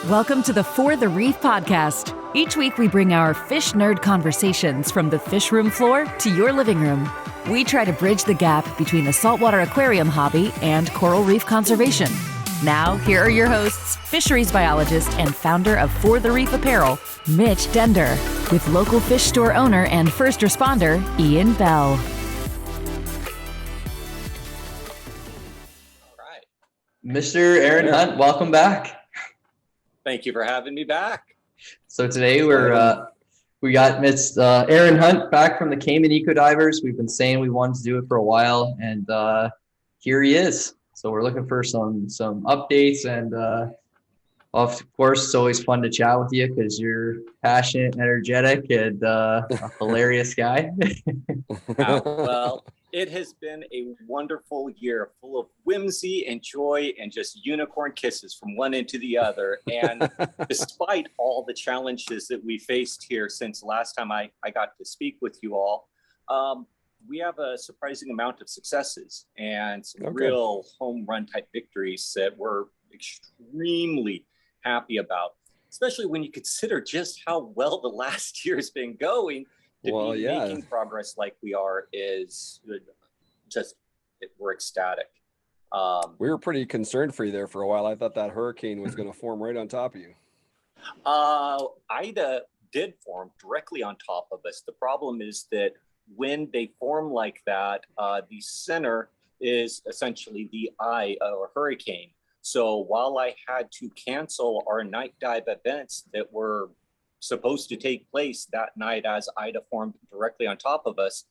Welcome to the For the Reef podcast. Each week we bring our fish nerd conversations from the fish room floor to your living room. We try to bridge the gap between the saltwater aquarium hobby and coral reef conservation. Now, here are your hosts, fisheries biologist and founder of For the Reef Apparel, Mitch Dender, with local fish store owner and first responder, Ian Bell. All right. Mr. Aaron Hunt, welcome back. Thank you for having me back. So today we got Miss Aaron Hunt back from the Cayman Ecodivers. We've been saying we wanted to do it for a while, and here he is. So we're looking for some updates, and of course, it's always fun to chat with you because you're passionate, energetic, and a hilarious guy. Well, it has been a wonderful year full of whimsy and joy and just unicorn kisses from one end to the other. And despite all the challenges that we faced here since last time I got to speak with you all, we have a surprising amount of successes and some real home run type victories that we're extremely happy about, especially when you consider just how well the last year has been going. Making progress like we are is just, we're ecstatic. We were pretty concerned for you there for a while. I thought that hurricane was going to form right on top of you. Ida did form directly on top of us. The problem is that when they form like that, the center is essentially the eye of a hurricane. So while I had to cancel our night dive events that were supposed to take place that night as Ida formed directly on top of us,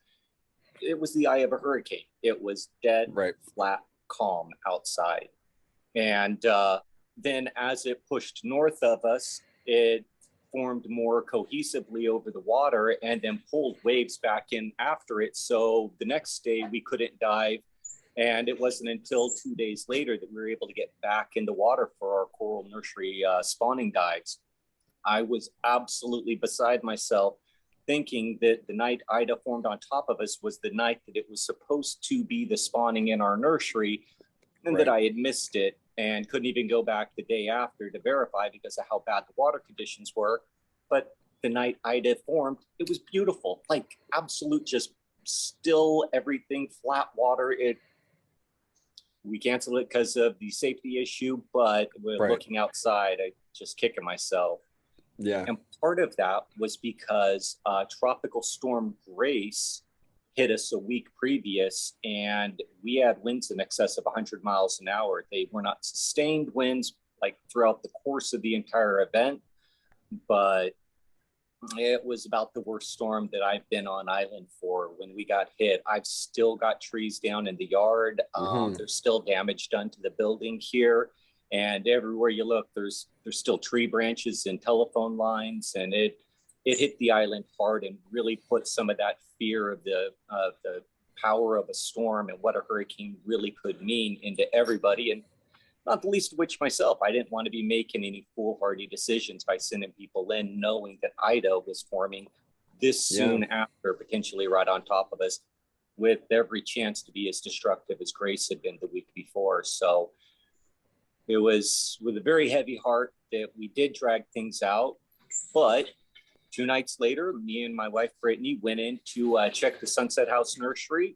it was the eye of a hurricane. It was dead, flat, calm outside. And then as it pushed north of us, it formed more cohesively over the water and then pulled waves back in after it. So the next day we couldn't dive. And it wasn't until 2 days later that we were able to get back in the water for our coral nursery spawning dives. I was absolutely beside myself thinking that the night Ida formed on top of us was the night that it was supposed to be the spawning in our nursery, and that I had missed it and couldn't even go back the day after to verify because of how bad the water conditions were. But the night Ida formed, it was beautiful, like absolute, just still everything, flat water. We canceled it because of the safety issue, but looking outside, I just kicking myself. Yeah. And part of that was because Tropical Storm Grace hit us a week previous, and we had winds in excess of 100 miles an hour. They were not sustained winds like throughout the course of the entire event, but it was about the worst storm that I've been on island for. When we got hit, I've still got trees down in the yard. There's still damage done to the building here. And everywhere you look, there's still tree branches and telephone lines, and it hit the island hard and really put some of that fear of the power of a storm and what a hurricane really could mean into everybody, and not the least of which myself. I didn't want to be making any foolhardy decisions by sending people in, knowing that Ida was forming this soon after, potentially right on top of us, with every chance to be as destructive as Grace had been the week before. So it was with a very heavy heart that we did drag things out. But 2 nights later, me and my wife, Brittany, went in to check the Sunset House nursery.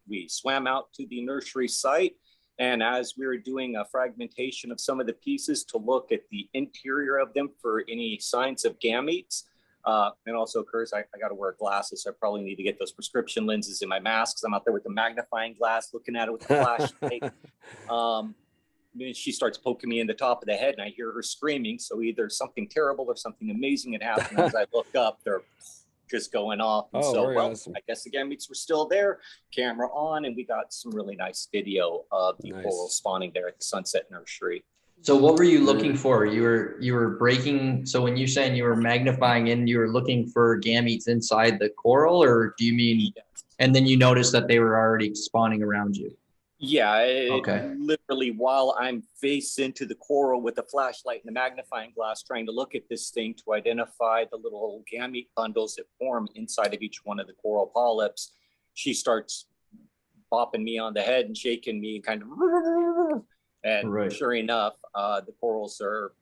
We swam out to the nursery site. And as we were doing a fragmentation of some of the pieces to look at the interior of them for any signs of gametes, and also, Curtis, I got to wear glasses, so I probably need to get those prescription lenses in my mask because I'm out there with the magnifying glass looking at it with the flashlight. Then she starts poking me in the top of the head, and I hear her screaming. So either something terrible or something amazing had happened. As I look up, they're just going off. And awesome. I guess the gametes were still there, camera on, and we got some really nice video of the coral spawning there at the Sunset Nursery. So what were you looking for? You were breaking. So when you're saying you were magnifying in, you were looking for gametes inside the coral, or do you mean? Yes. And then you noticed that they were already spawning around you. Yeah, literally while I'm face into the coral with the flashlight and the magnifying glass trying to look at this thing to identify the little gamete bundles that form inside of each one of the coral polyps, she starts bopping me on the head and shaking me kind of, And Right. sure enough, the corals are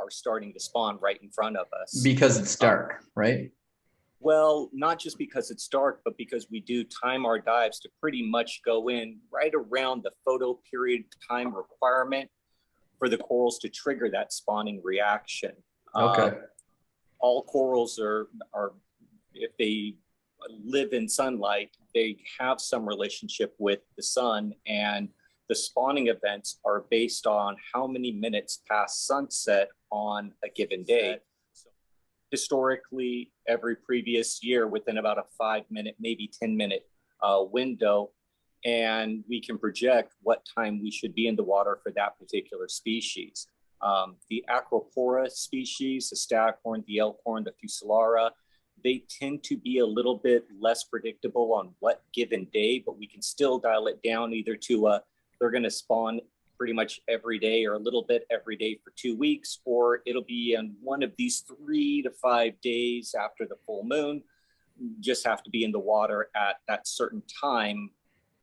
starting to spawn right in front of us. Because it's dark, right? Well, not just because it's dark, but because we do time our dives to pretty much go in right around the photo period time requirement for the corals to trigger that spawning reaction. Okay. All corals are, if they live in sunlight, they have some relationship with the sun, and the spawning events are based on how many minutes past sunset on a given day. So historically, every previous year within about a 5-minute, maybe 10-minute window, and we can project what time we should be in the water for that particular species. The Acropora species, the staghorn, the elkhorn, the Fusillara, they tend to be a little bit less predictable on what given day, but we can still dial it down either to they're going to spawn pretty much every day or a little bit every day for 2 weeks, or it'll be on one of these 3 to 5 days after the full moon. You just have to be in the water at that certain time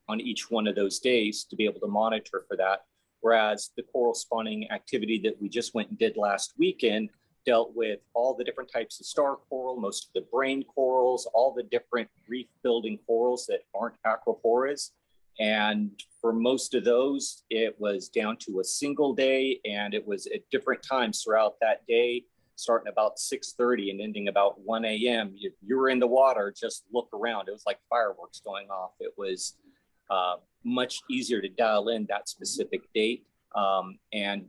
on each one of those days to be able to monitor for that. Whereas the coral spawning activity that we just went and did last weekend dealt with all the different types of star coral, most of the brain corals, all the different reef building corals that aren't acroporas. And for most of those, it was down to a single day, and it was at different times throughout that day, starting about 6:30 and ending about 1 a.m. If you were in the water, just look around. It was like fireworks going off. It was much easier to dial in that specific date and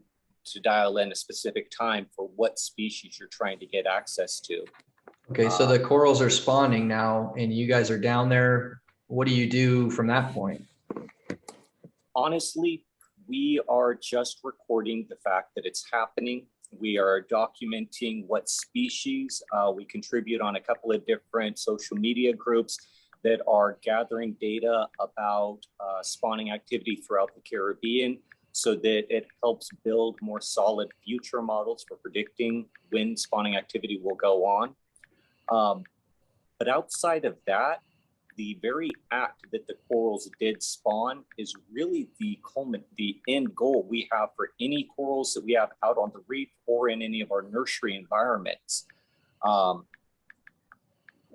to dial in a specific time for what species you're trying to get access to. Okay, so the corals are spawning now, and you guys are down there. What do you do from that point? Honestly, we are just recording the fact that it's happening. We are documenting what species. We contribute on a couple of different social media groups that are gathering data about spawning activity throughout the Caribbean, so that it helps build more solid future models for predicting when spawning activity will go on. But outside of that, the very act that the corals did spawn is really the end goal we have for any corals that we have out on the reef or in any of our nursery environments.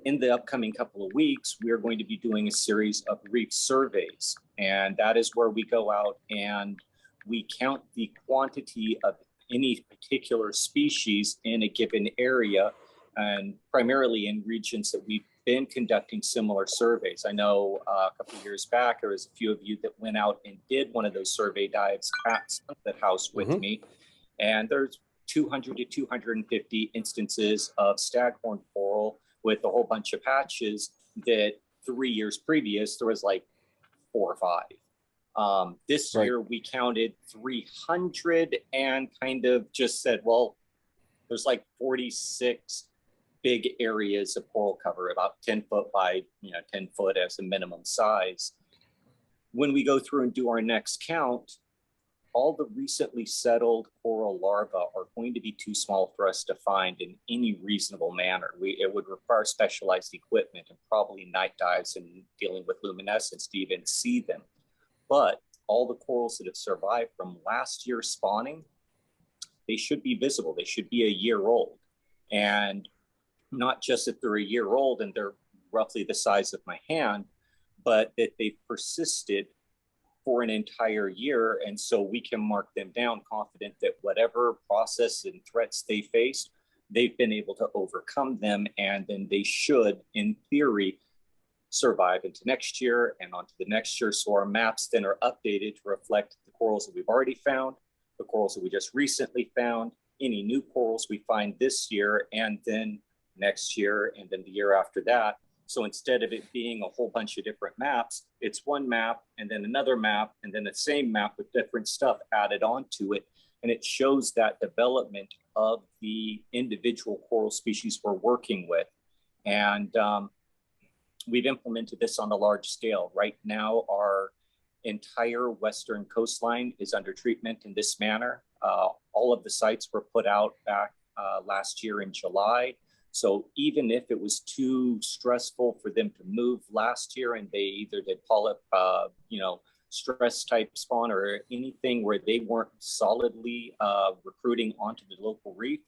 In the upcoming couple of weeks, we're going to be doing a series of reef surveys, and that is where we go out and we count the quantity of any particular species in a given area, and primarily in regions that we've been conducting similar surveys. I know a couple of years back, there was a few of you that went out and did one of those survey dives at Sunset House with me, and there's 200 to 250 instances of staghorn coral with a whole bunch of patches that 3 years previous, there was like 4 or 5. This year we counted 300 and kind of just said, well, there's like 46 big areas of coral cover, about 10 foot by 10 foot as a minimum size. When we go through and do our next count, all the recently settled coral larvae are going to be too small for us to find in any reasonable manner. It would require specialized equipment and probably night dives and dealing with luminescence to even see them. But all the corals that have survived from last year's spawning, they should be visible. They should be a year old. And not just that they're a year old and they're roughly the size of my hand, but that they've persisted for an entire year. And so we can mark them down confident that whatever process and threats they faced, they've been able to overcome them. And then they should, in theory, survive into next year and onto the next year. So our maps then are updated to reflect the corals that we've already found, the corals that we just recently found, any new corals we find this year, and then next year, and then the year after that. So instead of it being a whole bunch of different maps, it's one map and then another map and then the same map with different stuff added onto it. And it shows that development of the individual coral species we're working with. And we've implemented this on a large scale. Right now, our entire western coastline is under treatment in this manner. All of the sites were put out back last year in July. So even if it was too stressful for them to move last year and they either did polyp, stress type spawn or anything where they weren't solidly recruiting onto the local reef,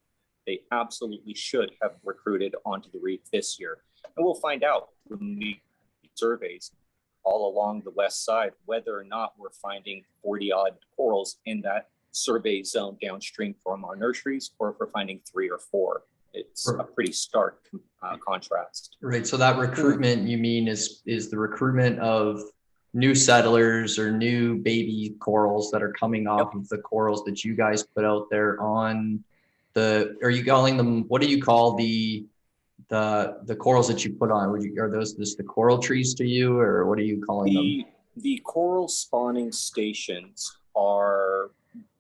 they absolutely should have recruited onto the reef this year. And we'll find out when we surveys all along the west side whether or not we're finding 40 odd corals in that survey zone downstream from our nurseries, or if we're finding 3 or 4. It's a pretty stark contrast. Right. So that recruitment, you mean, is the recruitment of new settlers or new baby corals that are coming off of the corals that you guys put out there on the, are you calling them, what do you call the corals that you put on? Are those just the coral trees to you, or what are you calling them? The coral spawning stations are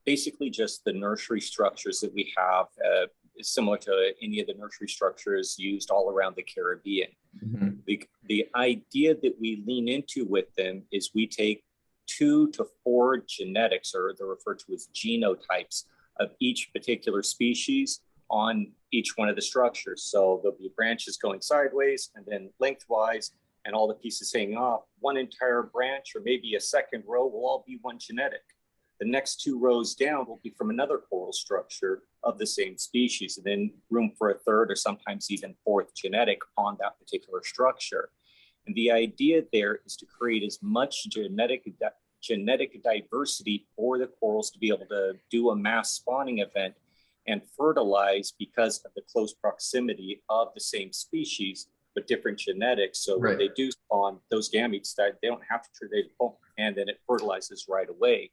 basically just the nursery structures that we have, similar to any of the nursery structures used all around the Caribbean. Mm-hmm. The idea that we lean into with them is we take 2 to 4 genetics, or they're referred to as genotypes, of each particular species on each one of the structures. So there'll be branches going sideways and then lengthwise, and all the pieces hanging off. One entire branch, or maybe a second row, will all be one genetic. The next 2 rows down will be from another coral structure of the same species, and then room for a third or sometimes even 4th genetic on that particular structure. And the idea there is to create as much genetic diversity for the corals to be able to do a mass spawning event and fertilize, because of the close proximity of the same species but different genetics. So when they do spawn, those gametes, that they don't have to trade, and then it fertilizes right away.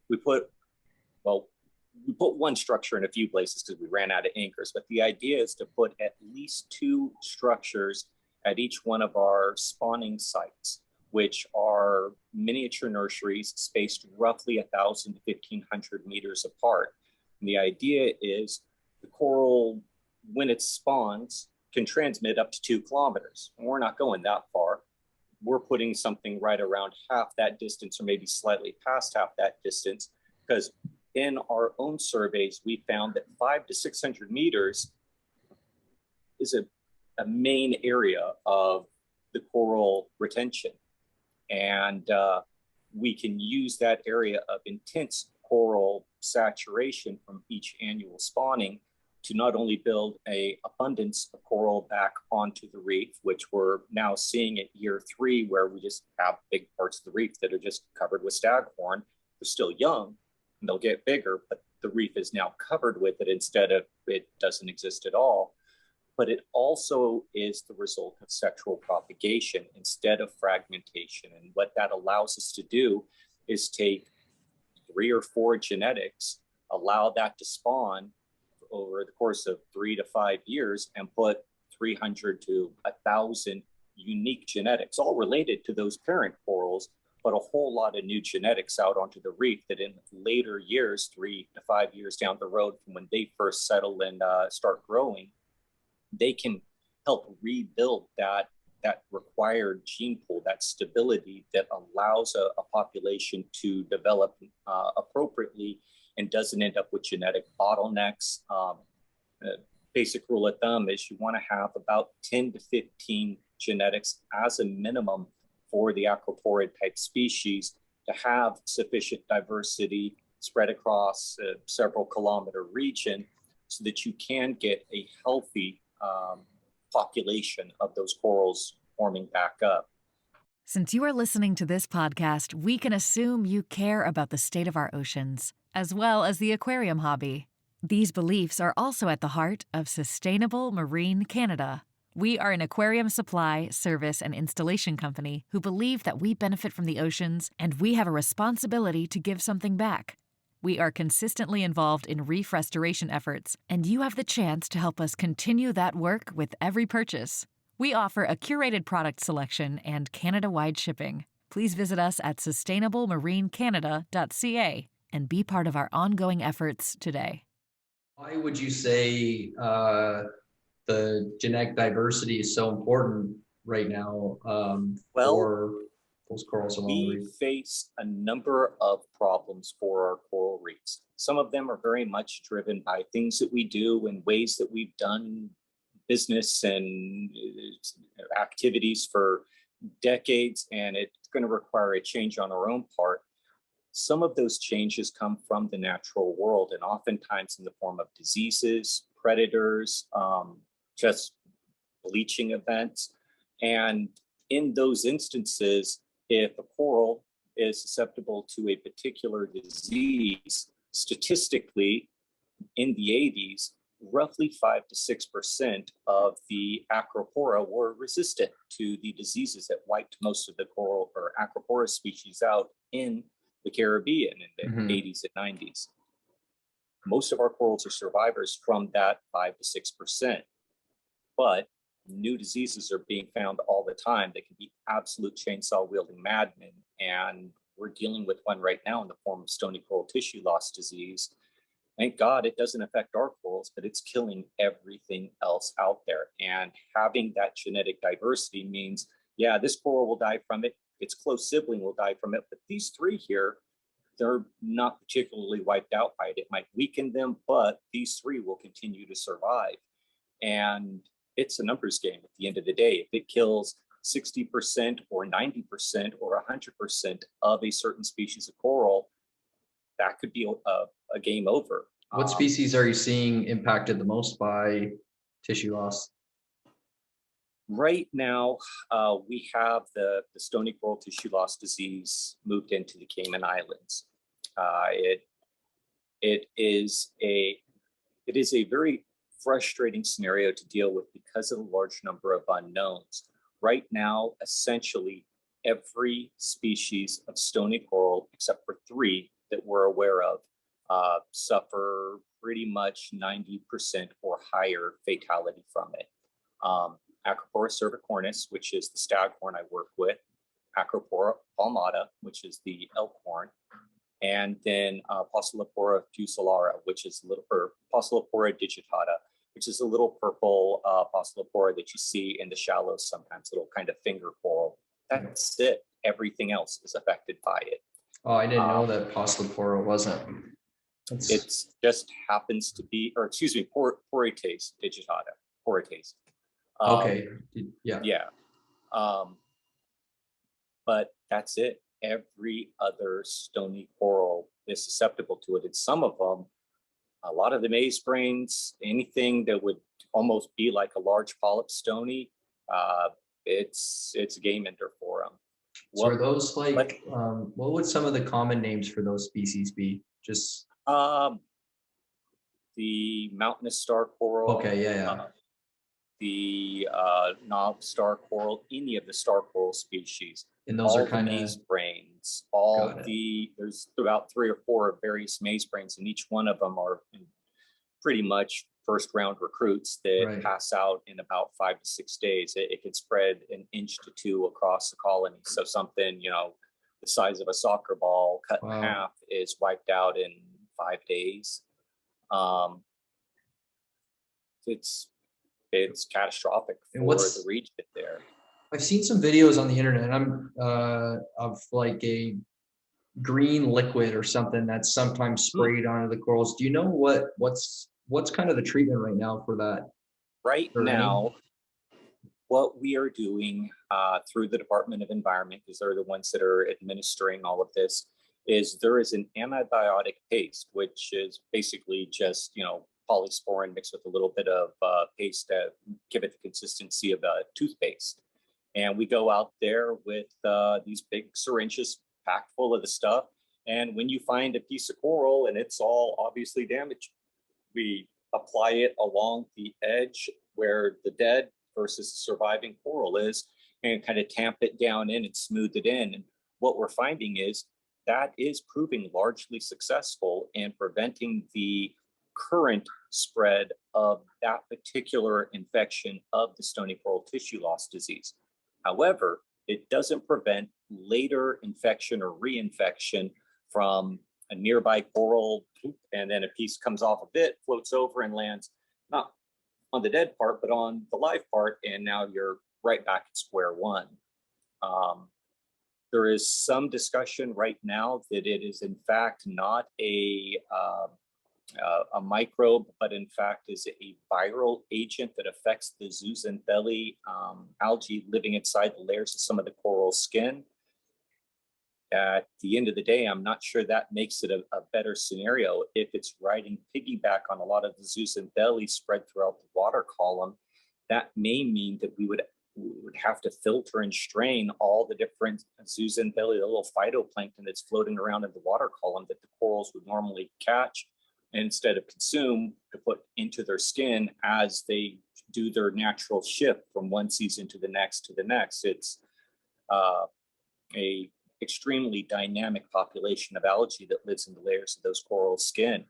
We put one structure in a few places because we ran out of anchors, but the idea is to put at least 2 structures at each one of our spawning sites, which are miniature nurseries spaced roughly 1,000 to 1,500 meters apart. And the idea is the coral, when it spawns, can transmit up to 2 kilometers. And we're not going that far. We're putting something right around half that distance, or maybe slightly past half that distance, because in our own surveys, we found that 500 to 600 meters is a main area of the coral retention. And we can use that area of intense coral saturation from each annual spawning to not only build an abundance of coral back onto the reef, which we're now seeing at year 3, where we just have big parts of the reef that are just covered with staghorn. They're still young and they'll get bigger, but the reef is now covered with it instead of it doesn't exist at all. But it also is the result of sexual propagation instead of fragmentation. And what that allows us to do is take 3 or 4 genetics, allow that to spawn over the course of 3 to 5 years, and put 300 to 1,000 unique genetics, all related to those parent corals, but a whole lot of new genetics out onto the reef that in later years, 3 to 5 years down the road from when they first settle and start growing, they can help rebuild that required gene pool, that stability that allows a population to develop appropriately and doesn't end up with genetic bottlenecks. Basic rule of thumb is you want to have about 10 to 15 genetics as a minimum for the acroporid type species to have sufficient diversity spread across a several kilometer region so that you can get a healthy population of those corals forming back up. Since you are listening to this podcast, we can assume you care about the state of our oceans, as well as the aquarium hobby. These beliefs are also at the heart of Sustainable Marine Canada. We are an aquarium supply, service, and installation company who believe that we benefit from the oceans, and we have a responsibility to give something back. We are consistently involved in reef restoration efforts, and you have the chance to help us continue that work with every purchase. We offer a curated product selection and Canada-wide shipping. Please visit us at sustainablemaриnecanada.ca and be part of our ongoing efforts today. Why would you say the genetic diversity is so important right now for those corals along the reef? We face a number of problems for our coral reefs. Some of them are very much driven by things that we do and ways that we've done business and activities for decades, and it going to require a change on our own part. Some of those changes come from the natural world, and oftentimes in the form of diseases, predators, just bleaching events. And in those instances, if a coral is susceptible to a particular disease, statistically in the 80s, roughly 5 to 6% of the acropora were resistant to the diseases that wiped most of the coral or acropora species out in the Caribbean in the 80s and 90s. Most of our corals are survivors from that 5 to 6%. But new diseases are being found all the time that can be absolute chainsaw wielding madmen. And we're dealing with one right now in the form of stony coral tissue loss disease. Thank God it doesn't affect our corals, but it's killing everything else out there. And having that genetic diversity means, yeah, this coral will die from it. Its close sibling will die from it. But these three here, they're not particularly wiped out by it. It might weaken them, but these three will continue to survive. And it's a numbers game at the end of the day. If it kills 60% or 90% or 100% of a certain species of coral, that could be a game over. What species are you seeing impacted the most by tissue loss? Right now, we have the stony coral tissue loss disease moved into the Cayman Islands. It is a very frustrating scenario to deal with because of the large number of unknowns. Right now, essentially every species of stony coral, except for three that we're aware of, suffer pretty much 90% or higher fatality from it. Acropora cervicornis, which is the staghorn I work with, Acropora palmata, which is the elkhorn, and then Pocillopora fusillara, which is or Pocillopora digitata, which is a little purple Pocillopora that you see in the shallows sometimes, little kind of finger coral. That's it. Everything else is affected by it. Oh, I didn't know that Pocillopora wasn't. It just happens to be, or excuse me, Poritates digitata, Poritates. Okay. Yeah. Yeah. But that's it. Every other stony coral is susceptible to it. And some of them, a lot of the maze brains, anything that would almost be like a large polyp stony, it's a game ender for them. So are those like what would some of the common names for those species be? Just the mountainous star coral. Okay, yeah. The knob star coral, any of the star coral species. And those all are kind of maze brains, there's about 3 or 4 various maze brains, and each one of them are pretty much first round recruits that pass out in about 5 to 6 days. It can spread 1 inch to 2 across the colony. So something, the size of a soccer ball cut in half is wiped out in 5 days. It's catastrophic for the region there. I've seen some videos on the internet, and of like a green liquid or something that's sometimes sprayed onto the corals. Do you know what's kind of the treatment right now for that? Right now, what we are doing through the Department of Environment, because they're the ones that are administering all of this, is there is an antibiotic paste, which is basically just, polysporin mixed with a little bit of paste to give it the consistency of a toothpaste. And we go out there with these big syringes packed full of the stuff. And when you find a piece of coral and it's all obviously damaged, we apply it along the edge where the dead versus surviving coral is and kind of tamp it down in and smooth it in. And what we're finding is that is proving largely successful in preventing the current spread of that particular infection of the stony coral tissue loss disease. However, it doesn't prevent later infection or reinfection from a nearby coral, and then a piece comes off of it, floats over and lands not on the dead part, but on the live part, and now you're right back at square one. There is some discussion right now that it is in fact not a microbe, but in fact is a viral agent that affects the zooxanthellae algae living inside the layers of some of the coral skin. at the end of the day, I'm not sure that makes it a better scenario. If it's riding piggyback on a lot of the zooxanthellae spread throughout the water column, that may mean that we would have to filter and strain all the different zooxanthellae, the little phytoplankton that's floating around in the water column that the corals would normally catch, and instead of consume, to put into their skin as they do their natural shift from one season to the next to the next. It's a extremely dynamic population of algae that lives in the layers of those coral skin.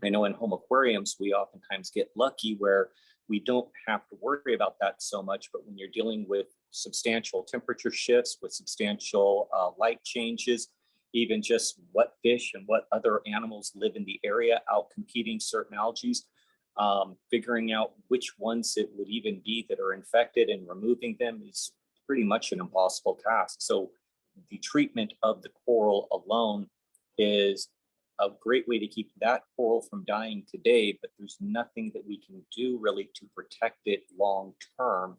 I know in home aquariums, we oftentimes get lucky where we don't have to worry about that so much, but when you're dealing with substantial temperature shifts, with substantial light changes, even just what fish and what other animals live in the area out competing certain algae, figuring out which ones it would even be that are infected and removing them is pretty much an impossible task. So the treatment of the coral alone is a great way to keep that coral from dying today, but there's nothing that we can do really to protect it long term.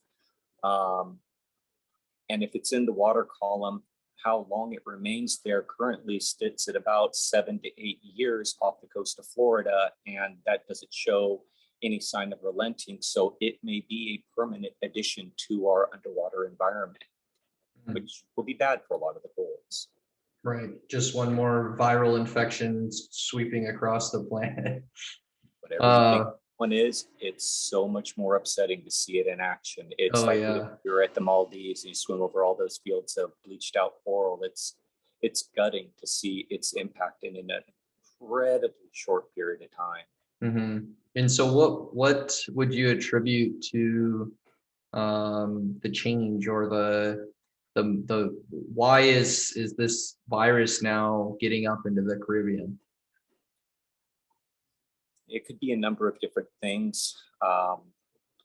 And if it's in the water column, how long it remains there currently sits at about 7 to 8 years off the coast of Florida, and that doesn't show any sign of relenting. So it may be a permanent addition to our underwater environment, which will be bad for a lot of the corals. Right. Just one more viral infection sweeping across the planet. Whatever you think one is, it's so much more upsetting to see it in action. It's if you're at the Maldives and you swim over all those fields of bleached out coral. It's gutting to see its impact in an incredibly short period of time. Mm-hmm. And so what would you attribute to the change, or the why is this virus now getting up into the Caribbean? It could be a number of different things.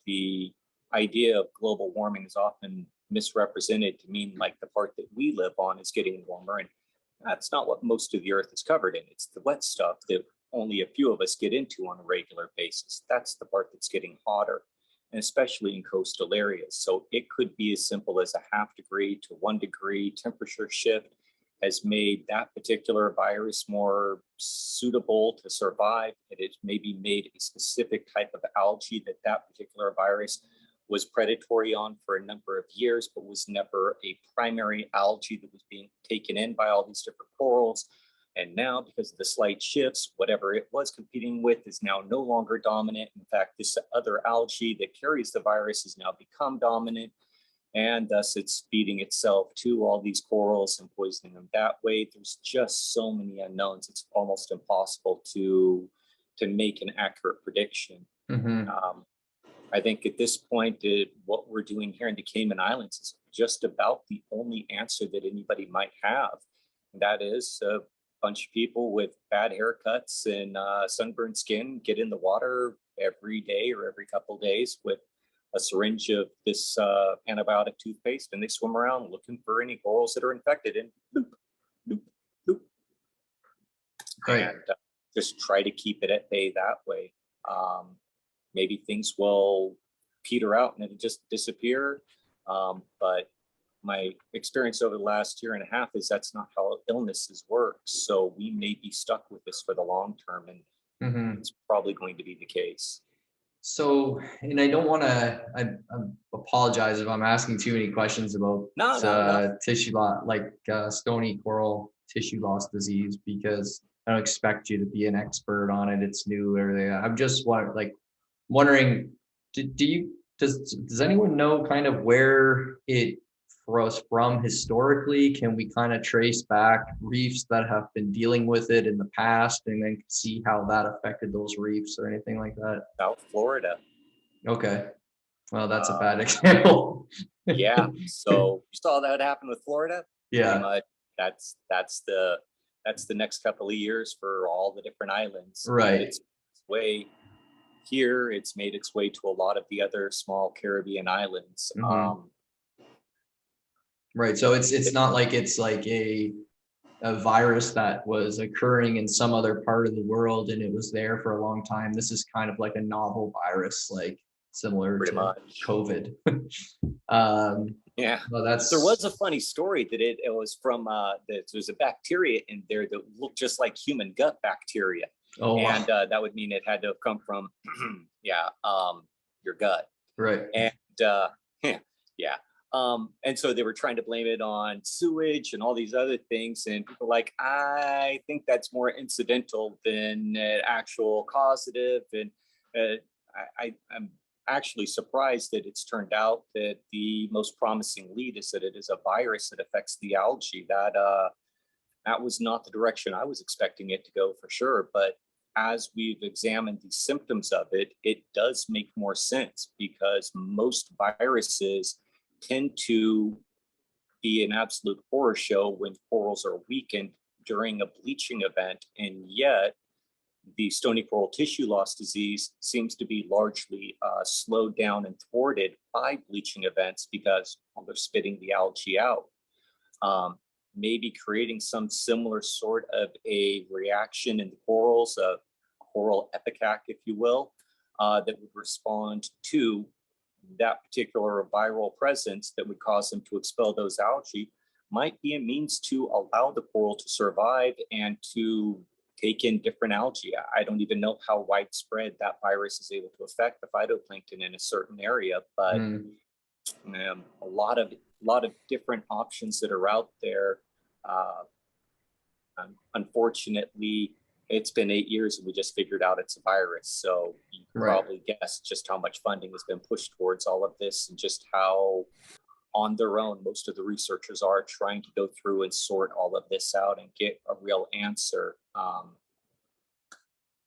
The idea of global warming is often misrepresented to mean like the part that we live on is getting warmer, and that's not what most of the earth is covered in. It's the wet stuff that only a few of us get into on a regular basis. That's the part that's getting hotter, and especially in coastal areas. So it could be as simple as a 0.5 degree to 1 degree temperature shift has made that particular virus more suitable to survive. It has maybe made a specific type of algae that particular virus was predatory on for a number of years, but was never a primary algae that was being taken in by all these different corals. And now, because of the slight shifts, whatever it was competing with is now no longer dominant. In fact, this other algae that carries the virus has now become dominant, and thus it's feeding itself to all these corals and poisoning them that way. There's just so many unknowns. It's almost impossible to make an accurate prediction. Mm-hmm. I think at this point, what we're doing here in the Cayman Islands is just about the only answer that anybody might have. And that is a bunch of people with bad haircuts and sunburned skin get in the water every day or every couple of days with a syringe of this antibiotic toothpaste, and they swim around looking for any corals that are infected, and bloop, bloop, bloop. Right. And just try to keep it at bay that way. Maybe things will peter out and it'll just disappear. But my experience over the last 1.5 years is that's not how illnesses work. So we may be stuck with this for the long term, and it's probably going to be the case. So, and I don't want to, I apologize if I'm asking too many questions about tissue loss, like stony coral tissue loss disease, because I don't expect you to be an expert on it. It's new or everything. I'm just wondering, does anyone know kind of where it was from historically? Can we kind of trace back reefs that have been dealing with it in the past and then see how that affected those reefs or anything like that? South Florida. Okay. Well, that's a bad example. Yeah. So you saw that happen with Florida? Yeah. Pretty much. That's the next couple of years for all the different islands. Right. It's way here. It's made its way to a lot of the other small Caribbean islands. Mm-hmm. Right. So it's not like it's like a virus that was occurring in some other part of the world and it was there for a long time. This is kind of like a novel virus, like similar pretty to much COVID. Yeah. Well, that's There was a funny story that it was from there's a bacteria in there that looked just like human gut bacteria. oh wow. And that would mean it had to have come from, your gut. Right. And yeah. And so they were trying to blame it on sewage and all these other things. And people were like, I think that's more incidental than an actual causative. And I'm actually surprised that it's turned out that the most promising lead is that it is a virus that affects the algae. That was not the direction I was expecting it to go for sure. But as we've examined the symptoms of it, it does make more sense because most viruses tend to be an absolute horror show when corals are weakened during a bleaching event. And yet, the stony coral tissue loss disease seems to be largely slowed down and thwarted by bleaching events because they're spitting the algae out. Maybe creating some similar sort of a reaction in the corals, a coral epicac, if you will, that would respond to that particular viral presence that would cause them to expel those algae, might be a means to allow the coral to survive and to take in different algae. I don't even know how widespread that virus is able to affect the phytoplankton in a certain area, but a lot of different options that are out there. Unfortunately, it's been 8 years and we just figured out it's a virus. So you can probably guess just how much funding has been pushed towards all of this and just how on their own most of the researchers are trying to go through and sort all of this out and get a real answer.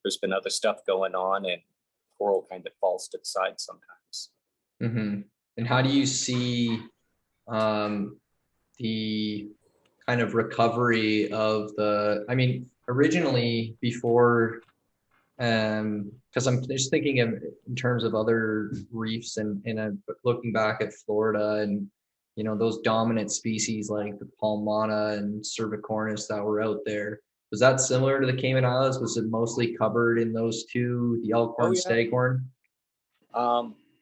There's been other stuff going on and coral kind of falls to the side sometimes. Mm-hmm. And how do you see the kind of recovery of originally before, because I'm just thinking of in terms of other reefs and looking back at Florida and, those dominant species like the Palmana and Cervicornis that were out there. Was that similar to the Cayman Islands? Was it mostly covered in those two, the elkhorn, staghorn?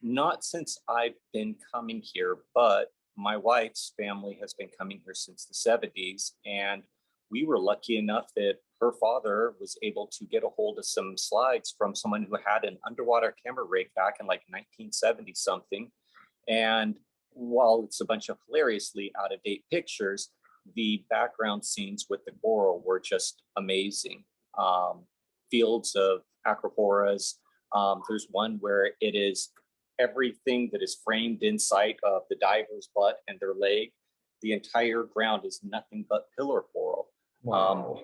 Not since I've been coming here, but my wife's family has been coming here since the 70s. And we were lucky enough that her father was able to get a hold of some slides from someone who had an underwater camera rig back in like 1970 something. And while it's a bunch of hilariously out of date pictures, the background scenes with the coral were just amazing. Fields of acroporas. There's one where it is everything that is framed in sight of the diver's butt and their leg. The entire ground is nothing but pillar coral. Wow.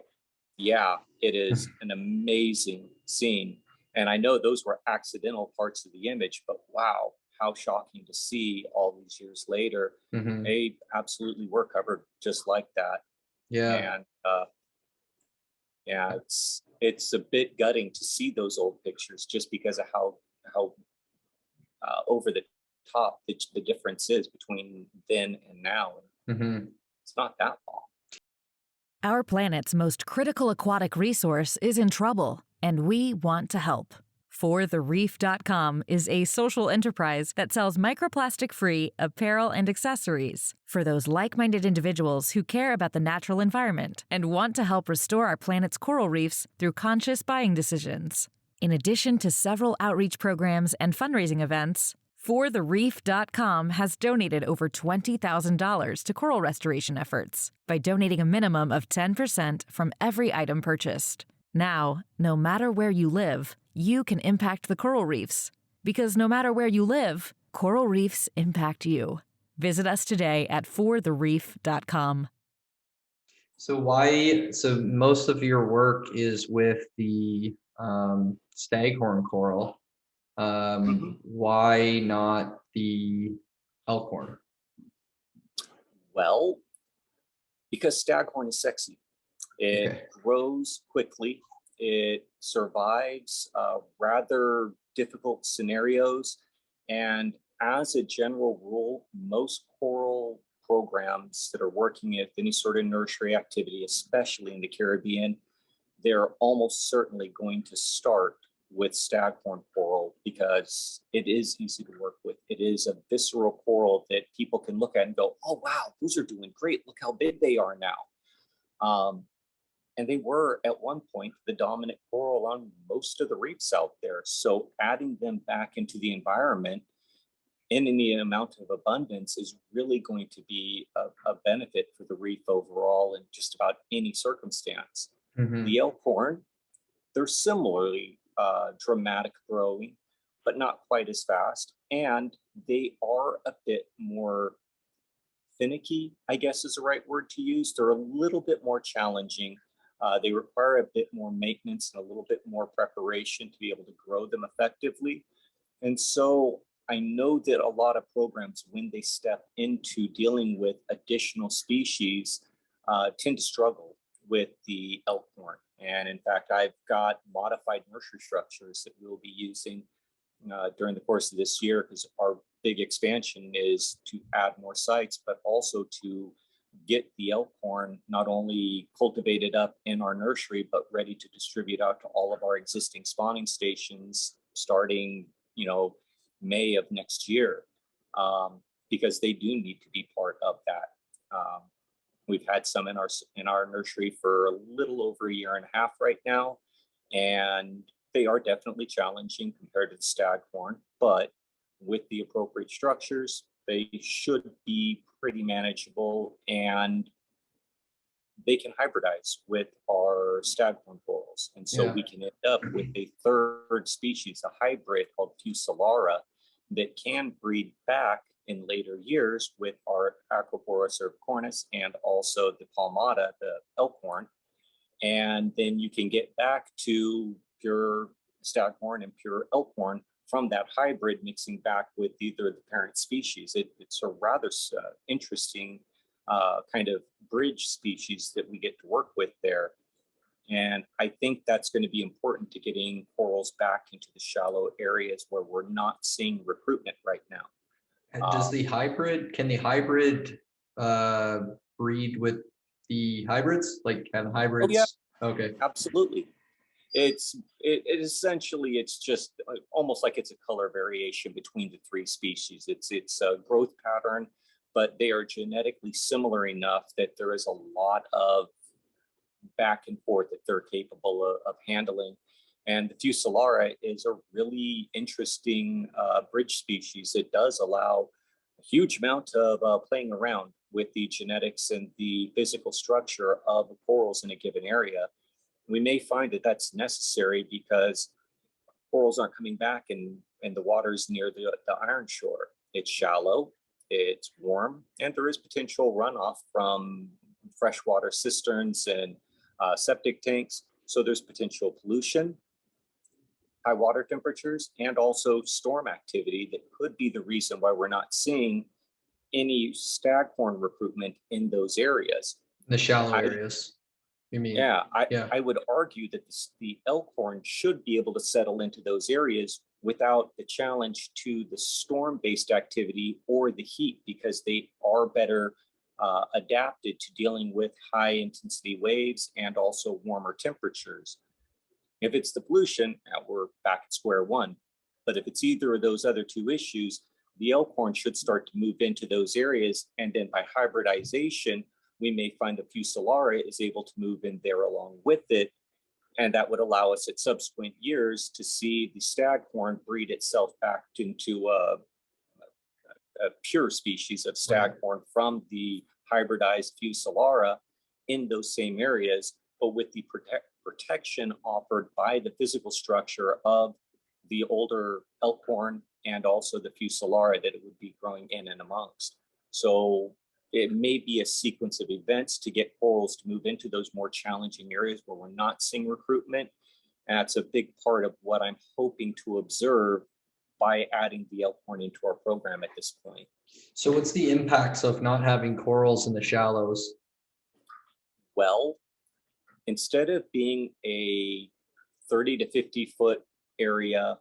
It is an amazing scene. And I know those were accidental parts of the image, but wow, how shocking to see all these years later. Mm-hmm. They absolutely were covered just like that. Yeah. And it's a bit gutting to see those old pictures just because of how over the top the difference is between then and now. Mm-hmm. It's not that long. Our planet's most critical aquatic resource is in trouble, and we want to help. ForTheReef.com is a social enterprise that sells microplastic-free apparel and accessories for those like-minded individuals who care about the natural environment and want to help restore our planet's coral reefs through conscious buying decisions. In addition to several outreach programs and fundraising events, ForTheReef.com has donated over $20,000 to coral restoration efforts by donating a minimum of 10% from every item purchased. Now, no matter where you live, you can impact the coral reefs. Because no matter where you live, coral reefs impact you. Visit us today at ForTheReef.com. So most of your work is with the staghorn coral. Why not the elkhorn? Well, because staghorn is sexy. It grows quickly. It survives rather difficult scenarios. And as a general rule, most coral programs that are working with any sort of nursery activity, especially in the Caribbean, they're almost certainly going to start with staghorn coral because it is easy to work with. It is a visceral coral that people can look at and go, oh, wow, those are doing great. Look how big they are now. And they were at one point the dominant coral on most of the reefs out there. So adding them back into the environment in any amount of abundance is really going to be a benefit for the reef overall in just about any circumstance. Mm-hmm. The elkhorn, they're similarly dramatic growing, but not quite as fast. And they are a bit more finicky, I guess is the right word to use. They're a little bit more challenging. They require a bit more maintenance and a little bit more preparation to be able to grow them effectively. And so I know that a lot of programs, when they step into dealing with additional species, tend to struggle with the elkhorn. And in fact, I've got modified nursery structures that we'll be using during the course of this year, because our big expansion is to add more sites, but also to get the elkhorn not only cultivated up in our nursery, but ready to distribute out to all of our existing spawning stations starting, May of next year, because they do need to be part of that. We've had some in our nursery for a little over a year and a half right now, and they are definitely challenging compared to the staghorn, but with the appropriate structures, they should be pretty manageable, and they can hybridize with our staghorn corals. And so we can end up with a third species, a hybrid called Fusillara, that can breed back in later years with our Acroporus cervicornis and also the palmata, the elkhorn. And then you can get back to pure staghorn and pure elkhorn from that hybrid mixing back with either the parent species. It's a rather interesting kind of bridge species that we get to work with there. And I think that's going to be important to getting corals back into the shallow areas where we're not seeing recruitment right now. And can the hybrid breed with the hybrids? Like have hybrids? Oh, yeah. Okay. Absolutely. It essentially, it's just almost like it's a color variation between the three species. It's a growth pattern, but they are genetically similar enough that there is a lot of back and forth that they're capable of handling. And the Fusillara is a really interesting bridge species. It does allow a huge amount of playing around with the genetics and the physical structure of the corals in a given area. We may find that that's necessary because corals aren't coming back in the waters near the iron shore. It's shallow, it's warm, and there is potential runoff from freshwater cisterns and septic tanks. So there's potential pollution, high water temperatures, and also storm activity that could be the reason why we're not seeing any staghorn recruitment in those areas. The shallow areas. You mean? Yeah, I would argue that the elkhorn should be able to settle into those areas without the challenge to the storm-based activity or the heat, because they are better adapted to dealing with high intensity waves and also warmer temperatures. If it's the pollution, we're back at square one. But if it's either of those other two issues, the elkhorn should start to move into those areas. And then by hybridization, we may find the Fusillara is able to move in there along with it. And that would allow us at subsequent years to see the staghorn breed itself back into a pure species of staghorn from the hybridized Fusillara in those same areas, but with the protection offered by the physical structure of the older elkhorn and also the Fusillara that it would be growing in and amongst. So it may be a sequence of events to get corals to move into those more challenging areas where we're not seeing recruitment. And that's a big part of what I'm hoping to observe by adding the elkhorn into our program at this point. So what's the impacts of not having corals in the shallows? Well, instead of being a 30 to 50 foot area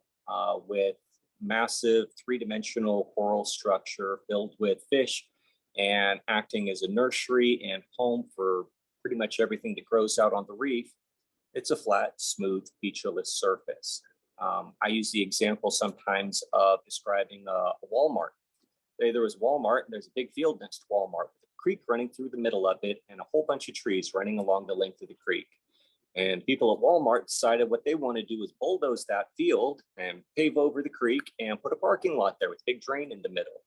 with massive three-dimensional coral structure filled with fish and acting as a nursery and home for pretty much everything that grows out on the reef, it's a flat, smooth, featureless surface. I use the example sometimes of describing a Walmart. There was Walmart, and there's a big field next to Walmart with a creek running through the middle of it and a whole bunch of trees running along the length of the creek. And people at Walmart decided what they want to do is bulldoze that field and pave over the creek and put a parking lot there with a big drain in the middle.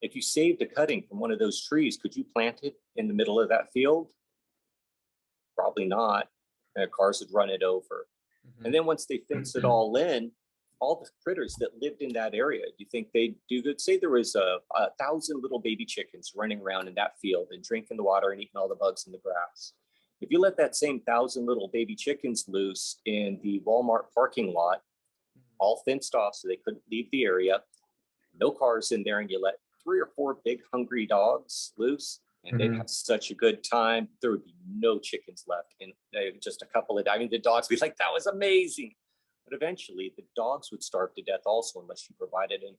If you saved a cutting from one of those trees, could you plant it in the middle of that field? Probably not. Cars would run it over. And then once they fence it all in, all the critters that lived in that area, do you think they'd do good? Say there was 1,000 little baby chickens running around in that field and drinking the water and eating all the bugs in the grass. If you let that same 1,000 little baby chickens loose in the Walmart parking lot, all fenced off so they couldn't leave the area, no cars in there, and you let 3 or 4 big hungry dogs loose, and they'd have such a good time, there would be no chickens left. And just a couple of, I mean, the dogs would be like, that was amazing. But eventually the dogs would starve to death also unless you provided an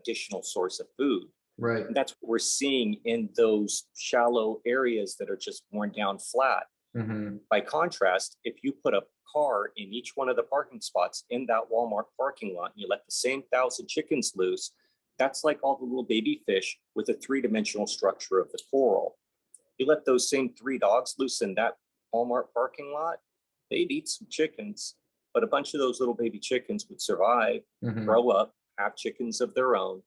additional source of food. Right. And that's what we're seeing in those shallow areas that are just worn down flat. By contrast, if you put a car in each one of the parking spots in that Walmart parking lot and you let the same 1,000 chickens loose, that's like all the little baby fish with a 3-dimensional structure of the coral. You let those same 3 dogs loose in that Walmart parking lot, they'd eat some chickens, but a bunch of those little baby chickens would survive, grow up, have chickens of their own.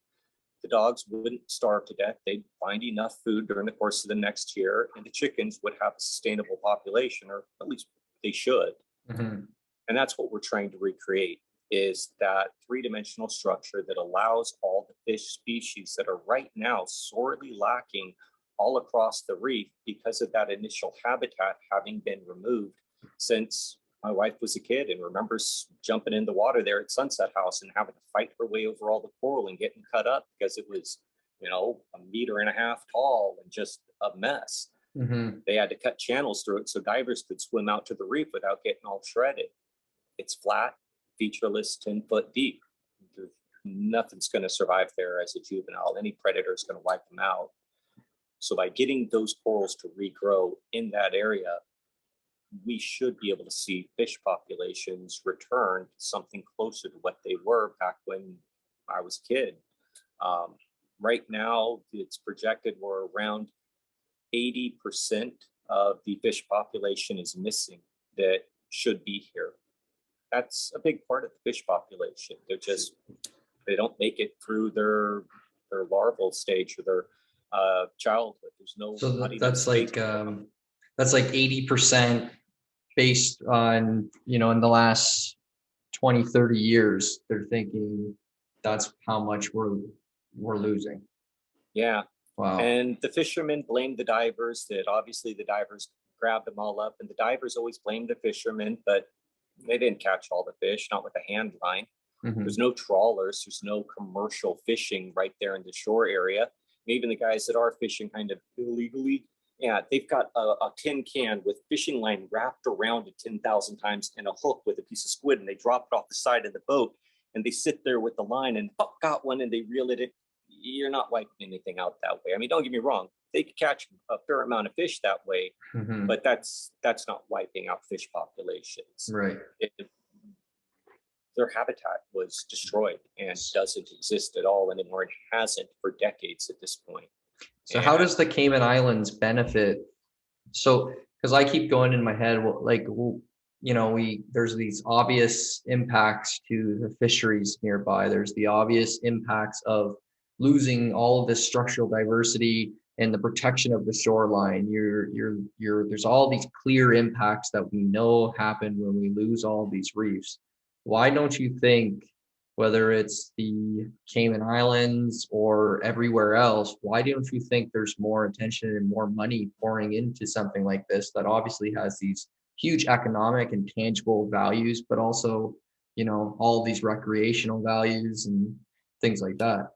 The dogs wouldn't starve to death. They'd find enough food during the course of the next year, and the chickens would have a sustainable population, or at least they should. And that's what we're trying to recreate, is that 3-dimensional structure that allows all the fish species that are right now sorely lacking all across the reef because of that initial habitat having been removed since my wife was a kid and remembers jumping in the water there at Sunset House and having to fight her way over all the coral and getting cut up because it was, 1.5 meters tall and just a mess. They had to cut channels through it so divers could swim out to the reef without getting all shredded. It's flat, featureless, 10-foot deep. Nothing's going to survive there as a juvenile. Any predator is going to wipe them out. So by getting those corals to regrow in that area, we should be able to see fish populations return to something closer to what they were back when I was a kid. Right now, it's projected we're around 80% of the fish population is missing that should be here. That's a big part of the fish population. They don't make it through their larval stage or their childhood. There's no. So that's like 80% based on, in the last 20, 30 years, they're thinking that's how much we're losing. Yeah. Wow. And the fishermen blame the divers, that obviously the divers grabbed them all up, and the divers always blame the fishermen, but they didn't catch all the fish, not with a hand line. There's no trawlers. There's no commercial fishing right there in the shore area. And even the guys that are fishing kind of illegally, they've got a tin can with fishing line wrapped around it 10,000 times and a hook with a piece of squid, and they drop it off the side of the boat, and they sit there with the line and got one, and they reel it in. You're not wiping anything out that way. I mean, don't get me wrong. They could catch a fair amount of fish that way, but that's not wiping out fish populations. Right. Their habitat was destroyed and doesn't exist at all anymore. It hasn't for decades at this point. So how does the Cayman Islands benefit? So, because I keep going in my head, there's these obvious impacts to the fisheries nearby. There's the obvious impacts of losing all of this structural diversity and the protection of the shoreline. There's all these clear impacts that we know happen when we lose all these reefs. Why don't you think, whether it's the Cayman Islands or everywhere else, why don't you think there's more attention and more money pouring into something like this that obviously has these huge economic and tangible values, but also, all these recreational values and things like that?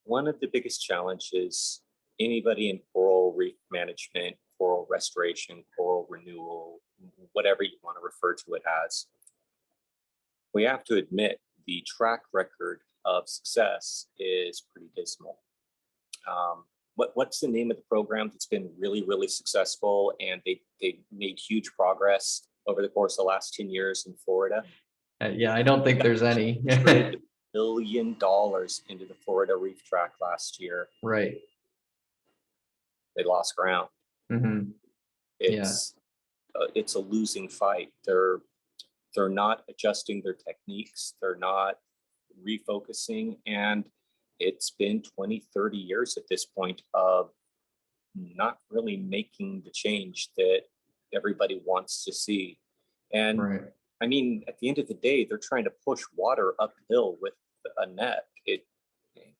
One of the biggest challenges anybody in coral reef management, coral restoration, coral renewal, whatever you want to refer to it as, we have to admit the track record of success is pretty dismal. What's the name of the program that's been really, really successful and they made huge progress over the course of the last 10 years in Florida. Yeah, I don't think there's any. $1 billion into the Florida Reef Tract last year. Right. They lost ground. Mm-hmm. Yeah. It's a losing fight. They're not adjusting their techniques. They're not refocusing. And it's been 20, 30 years at this point of not really making the change that everybody wants to see. And Right. I mean, at the end of the day, they're trying to push water uphill with a net.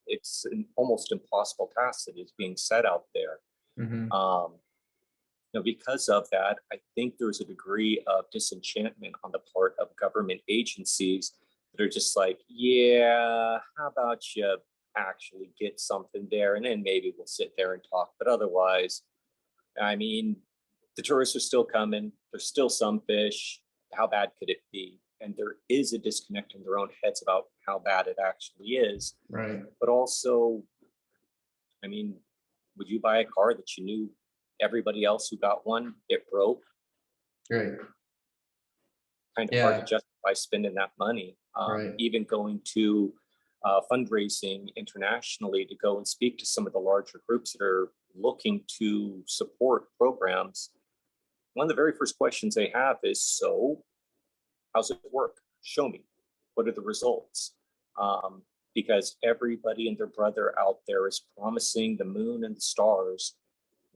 It's an almost impossible task that is being set out there. Mm-hmm. Because of that, I think there's a degree of disenchantment on the part of government agencies that are just like, yeah, how about you actually get something there, and then maybe we'll sit there and talk. But otherwise, I mean, the tourists are still coming. There's still some fish. How bad could it be? And there is a disconnect in their own heads about how bad it actually is. Right. But also, I mean, would you buy a car that you knew everybody else who got one, it broke? Right. Kind of hard to justify spending that money. Right. Even going to fundraising internationally to go and speak to some of the larger groups that are looking to support programs. One of the very first questions they have is, so how's it work? Show me. What are the results? Because everybody and their brother out there is promising the moon and the stars.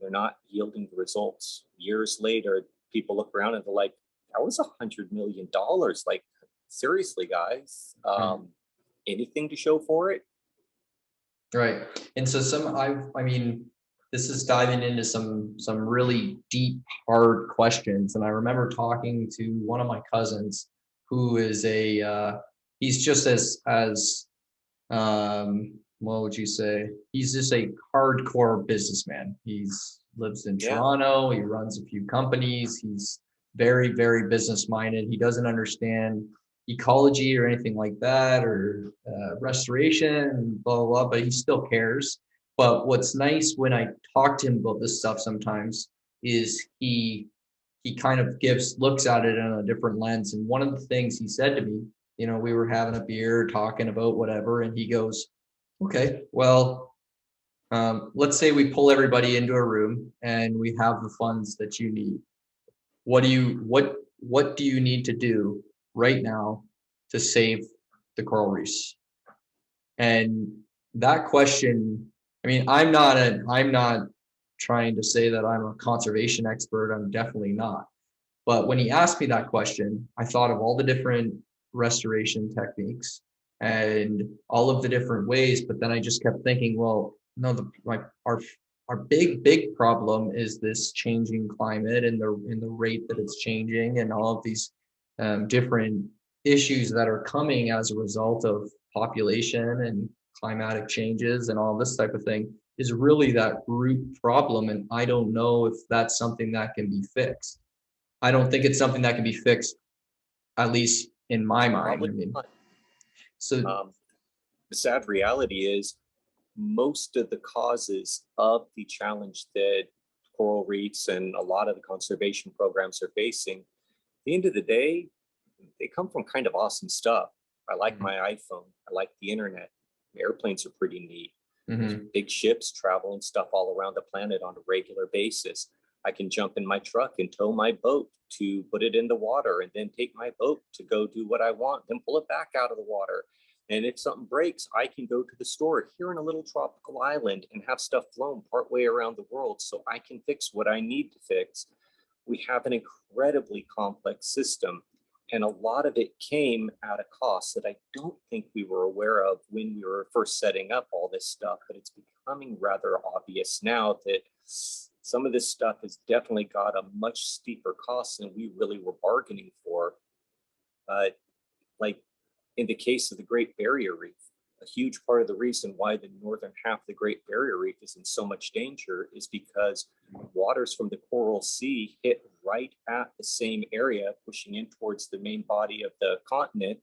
They're not yielding the results. Years later, people look around and they're like, that was $100 million. Like, seriously, guys, anything to show for it? Right. And so I mean, this is diving into some really deep, hard questions. And I remember talking to one of my cousins who is he's just as what would you say? He's just a hardcore businessman. He's lives in Toronto. He runs a few companies. He's very, very business minded. He doesn't understand ecology or anything like that, or restoration, blah, blah, blah, but he still cares. But what's nice when I talk to him about this stuff sometimes is he kind of looks at it in a different lens. And one of the things he said to me, we were having a beer talking about whatever, and he goes, okay, well, let's say we pull everybody into a room and we have the funds that you need. What do you need to do right now to save the coral reefs? And that question, I mean, I'm not trying to say that I'm a conservation expert. I'm definitely not. But when he asked me that question, I thought of all the different restoration techniques and all of the different ways. But then I just kept thinking, well, no, our big problem is this changing climate and the rate that it's changing, and all of these different issues that are coming as a result of population and climatic changes and all this type of thing is really that root problem. And I don't know if that's something that can be fixed. I don't think it's something that can be fixed, at least in my mind. Probably I mean, not. so The sad reality is most of the causes of the challenge that coral reefs and a lot of the conservation programs are facing, at the end of the day, they come from kind of awesome stuff. I like my iPhone. I like the internet. Airplanes are pretty neat. There's big ships traveling stuff all around the planet on a regular basis. I can jump in my truck and tow my boat to put it in the water, and then take my boat to go do what I want, then pull it back out of the water. And if something breaks, I can go to the store here in a little tropical island and have stuff flown partway around the world so I can fix what I need to fix. We have an incredibly complex system, and a lot of it came at a cost that I don't think we were aware of when we were first setting up all this stuff, but it's becoming rather obvious now that some of this stuff has definitely got a much steeper cost than we really were bargaining for. Like in the case of the Great Barrier Reef, a huge part of the reason why the northern half of the Great Barrier Reef is in so much danger is because waters from the Coral Sea hit right at the same area, pushing in towards the main body of the continent,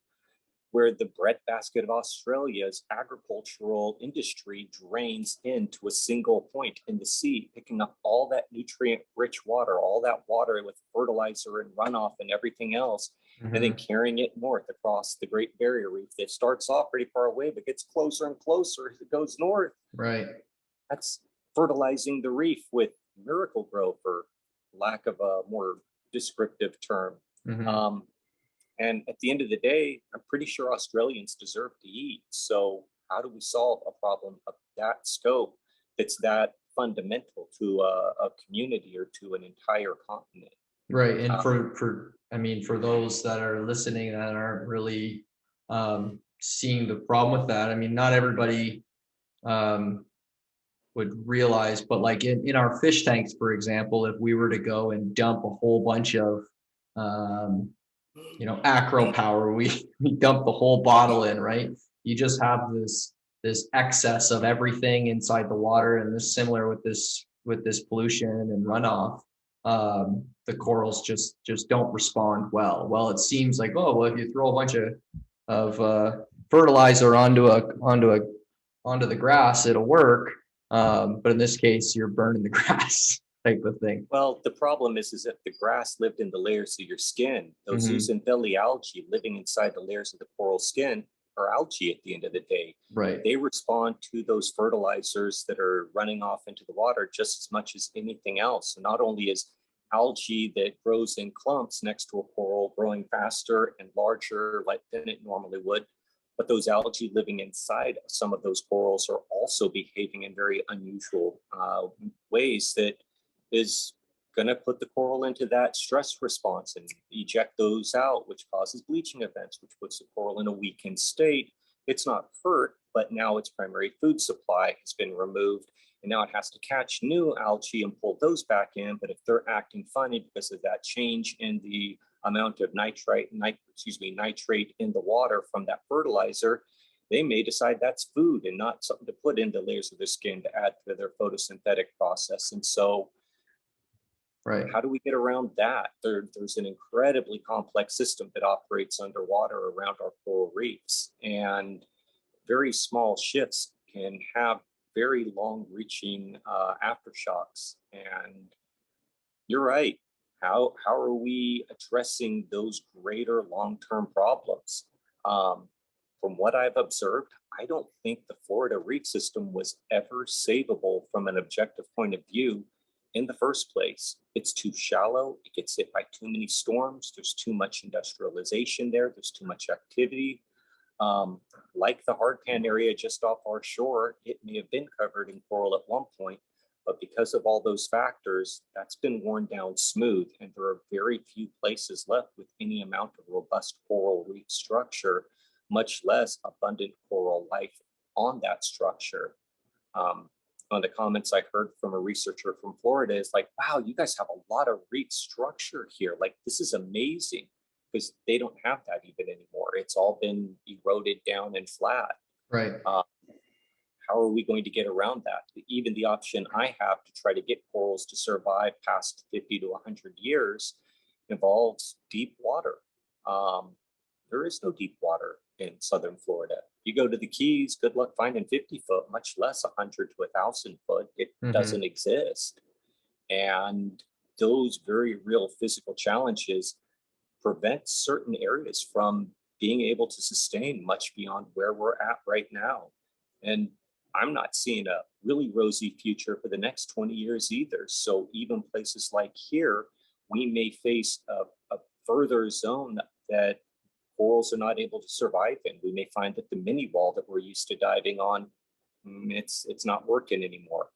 where the breadbasket of Australia's agricultural industry drains into a single point in the sea, picking up all that nutrient-rich water, all that water with fertilizer and runoff and everything else, and then carrying it north across the Great Barrier Reef that starts off pretty far away, but gets closer and closer as it goes north. Right. That's fertilizing the reef with miracle grow, for lack of a more descriptive term. And at the end of the day, I'm pretty sure Australians deserve to eat. So how do we solve a problem of that scope that's that fundamental to a community or to an entire continent? Right. And for those that are listening that aren't really seeing the problem with that, I mean, not everybody would realize, but like in our fish tanks, for example, if we were to go and dump a whole bunch of acro power, we dump the whole bottle in, right? You just have this excess of everything inside the water, and this similar with this pollution and runoff. The corals just don't respond well. Well, it seems like, oh well, if you throw a bunch of fertilizer onto the grass, it'll work. But in this case, you're burning the grass type of thing. Well, the problem is if the grass lived in the layers of your skin, those zooxanthellae algae living inside the layers of the coral skin are algae at the end of the day. Right. They respond to those fertilizers that are running off into the water just as much as anything else. And not only is algae that grows in clumps next to a coral growing faster and larger than it normally would, but those algae living inside some of those corals are also behaving in very unusual ways that is going to put the coral into that stress response and eject those out, which causes bleaching events, which puts the coral in a weakened state. It's not hurt, but now its primary food supply has been removed, and now it has to catch new algae and pull those back in. But if they're acting funny because of that change in the amount of nitrate in the water from that fertilizer, they may decide that's food and not something to put into layers of their skin to add to their photosynthetic process. And so right. How do we get around that? There's an incredibly complex system that operates underwater around our coral reefs, and very small shifts can have very long-reaching aftershocks. And you're right. How are we addressing those greater long-term problems? From what I've observed, I don't think the Florida reef system was ever savable from an objective point of view in the first place. It's too shallow. It gets hit by too many storms. There's too much industrialization there. There's too much activity. Like the hardpan area just off our shore, it may have been covered in coral at one point, but because of all those factors, that's been worn down smooth, and there are very few places left with any amount of robust coral reef structure, much less abundant coral life on that structure. One of the comments I heard from a researcher from Florida is like, wow, you guys have a lot of reef structure here. Like, this is amazing, because they don't have that even anymore. It's all been eroded down and flat. Right. How are we going to get around that? Even the option I have to try to get corals to survive past 50 to 100 years involves deep water. There is no deep water in southern Florida. You go to the Keys, good luck finding 50 foot, much less 100 to 1,000 foot. It doesn't exist. And those very real physical challenges prevent certain areas from being able to sustain much beyond where we're at right now. And I'm not seeing a really rosy future for the next 20 years either. So even places like here, we may face a further zone that corals are not able to survive in. We may find that the mini wall that we're used to diving on, it's not working anymore.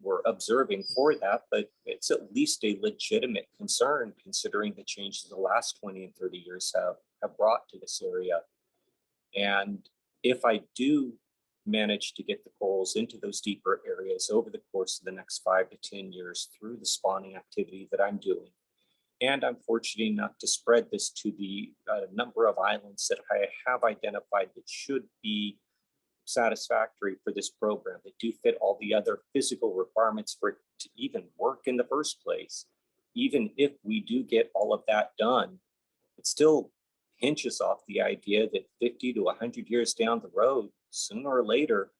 We're observing for that, but it's at least a legitimate concern considering the changes the last 20 and 30 years have brought to this area. And if I do manage to get the corals into those deeper areas over the course of the next 5 to 10 years through the spawning activity that I'm doing, and I'm fortunate enough to spread this to the number of islands that I have identified that should be satisfactory for this program, that do fit all the other physical requirements for it to even work in the first place. Even if we do get all of that done, it still hinges off the idea that 50 to 100 years down the road, sooner or later,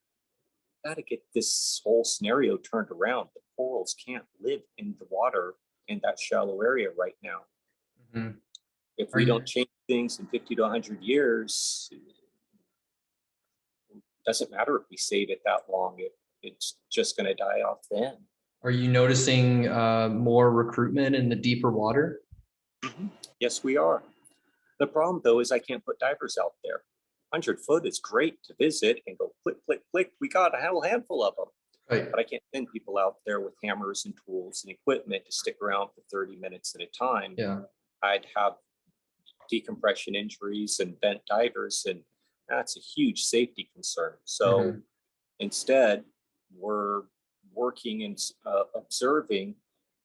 got to get this whole scenario turned around. The corals can't live in the water in that shallow area right now. Mhm. If Are we you, don't change things in 50 to 100 years, it doesn't matter if we save it that long. It's just going to die off then. are you noticing more recruitment in the deeper water? Yes, we are. The problem, though, is I can't put divers out there. 100-foot is great to visit and go click, click, click. We got a whole handful of them. Right. But I can't send people out there with hammers and tools and equipment to stick around for 30 minutes at a time. Yeah. I'd have decompression injuries and bent divers, and that's a huge safety concern. So instead, we're working and observing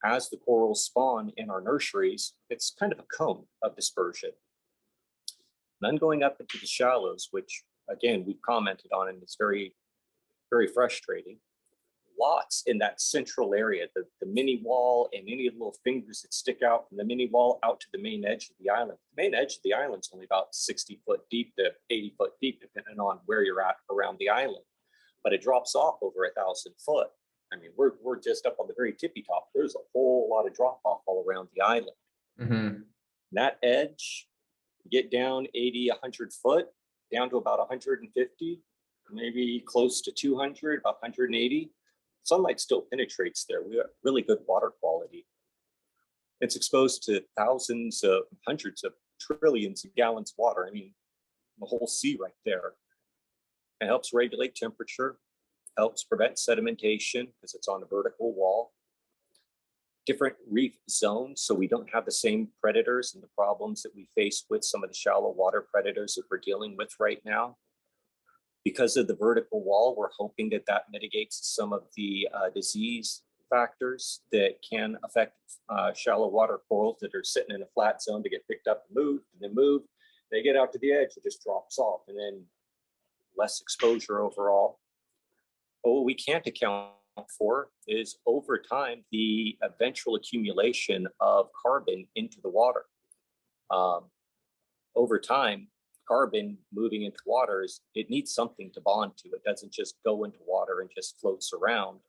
as the corals spawn in our nurseries. It's kind of a cone of dispersion. None going up into the shallows, which again we've commented on, and it's very, very frustrating. Lots in that central area, the mini wall and any little fingers that stick out from the mini wall out to the main edge of the island. The main edge of the island is only about 60 foot deep to 80 foot deep, depending on where you're at around the island. But it drops off over 1,000 foot. I mean, we're just up on the very tippy top. There's a whole lot of drop off all around the island. Mm-hmm. That edge, get down 80, 100 foot, down to about 150, maybe close to 200, about 180. Sunlight still penetrates there. We have really good water quality. It's exposed to thousands of, hundreds of trillions of gallons of water. I mean, the whole sea right there. It helps regulate temperature, helps prevent sedimentation because it's on a vertical wall. Different reef zones, so we don't have the same predators and the problems that we face with some of the shallow water predators that we're dealing with right now. Because of the vertical wall, we're hoping that that mitigates some of the disease factors that can affect shallow water corals that are sitting in a flat zone to get picked up and moved, and then moved. They get out to the edge, it just drops off, and then less exposure overall. But what we can't account for is over time the eventual accumulation of carbon into the water. Over time, carbon moving into water it needs something to bond to. It doesn't just go into water and just floats around.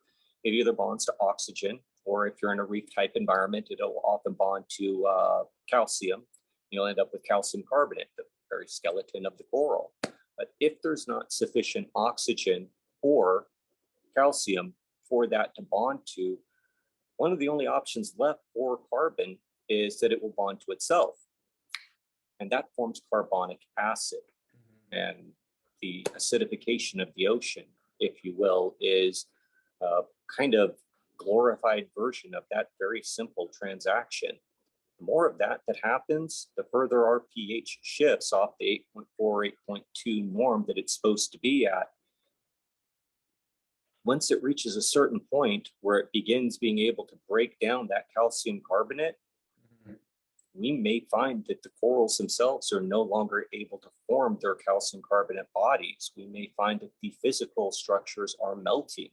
It either bonds to oxygen, or if you're in a reef type environment, it'll often bond to calcium. You'll end up with calcium carbonate, the very skeleton of the coral. But if there's not sufficient oxygen or calcium for that to bond to, one of the only options left for carbon is that it will bond to itself. And that forms carbonic acid. And the acidification of the ocean, if you will, is a kind of glorified version of that very simple transaction. The more of that happens, the further our pH shifts off the 8.4, 8.2 norm that it's supposed to be at. Once it reaches a certain point where it begins being able to break down that calcium carbonate, we may find that the corals themselves are no longer able to form their calcium carbonate bodies. We may find that the physical structures are melting.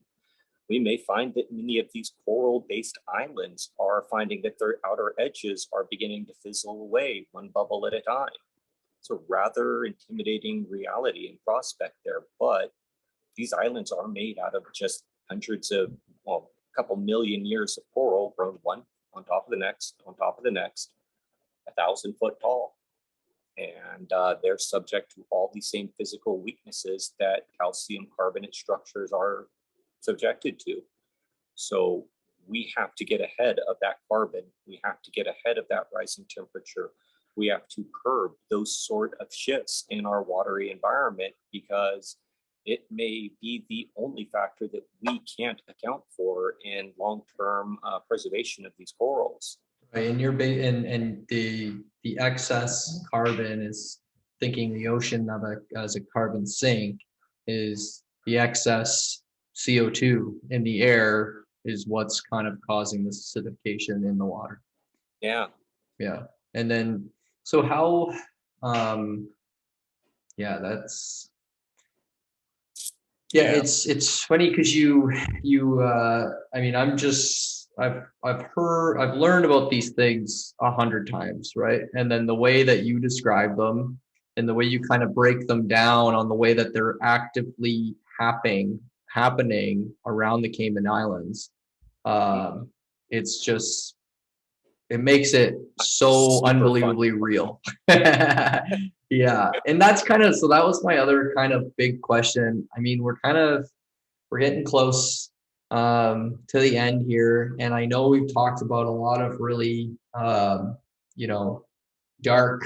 We may find that many of these coral-based islands are finding that their outer edges are beginning to fizzle away one bubble at a time. It's a rather intimidating reality and prospect there, but these islands are made out of just hundreds of, well, a couple million years of coral grown one on top of the next, on top of the next, 1,000 foot tall. And they're subject to all the same physical weaknesses that calcium carbonate structures are subjected to. So we have to get ahead of that carbon. We have to get ahead of that rising temperature. We have to curb those sort of shifts in our watery environment, because it may be the only factor that we can't account for in long-term preservation of these corals. Right, and and the excess carbon is, thinking the ocean of as a carbon sink, is the excess CO2 in the air is what's kind of causing this acidification in the water. Yeah. Yeah. And then, so how, yeah, that's, yeah, it's funny because I mean, I'm just I've learned about these things 100 times, right? And then the way that you describe them and the way you kind of break them down on the way that they're actively happening around the Cayman Islands, it's just, it makes it so Super unbelievably fun. real. Yeah. And that's kind of, so that was my other kind of big question. I mean, we're getting close to the end here. And I know we've talked about a lot of really, you know, dark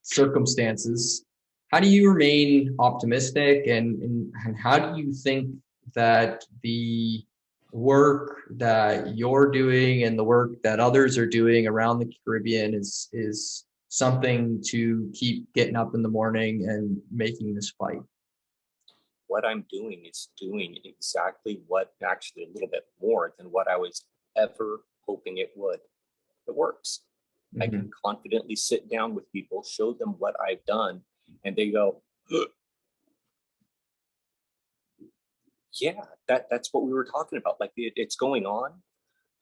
circumstances. How do you remain optimistic, and how do you think that the work that you're doing and the work that others are doing around the Caribbean is something to keep getting up in the morning and making this fight? What I'm doing is doing exactly what, actually a little bit more than what I was ever hoping it would. It works. I Mm-hmm. can confidently sit down with people, show them what I've done, and they go, yeah, that's what we were talking about. Like it's going on.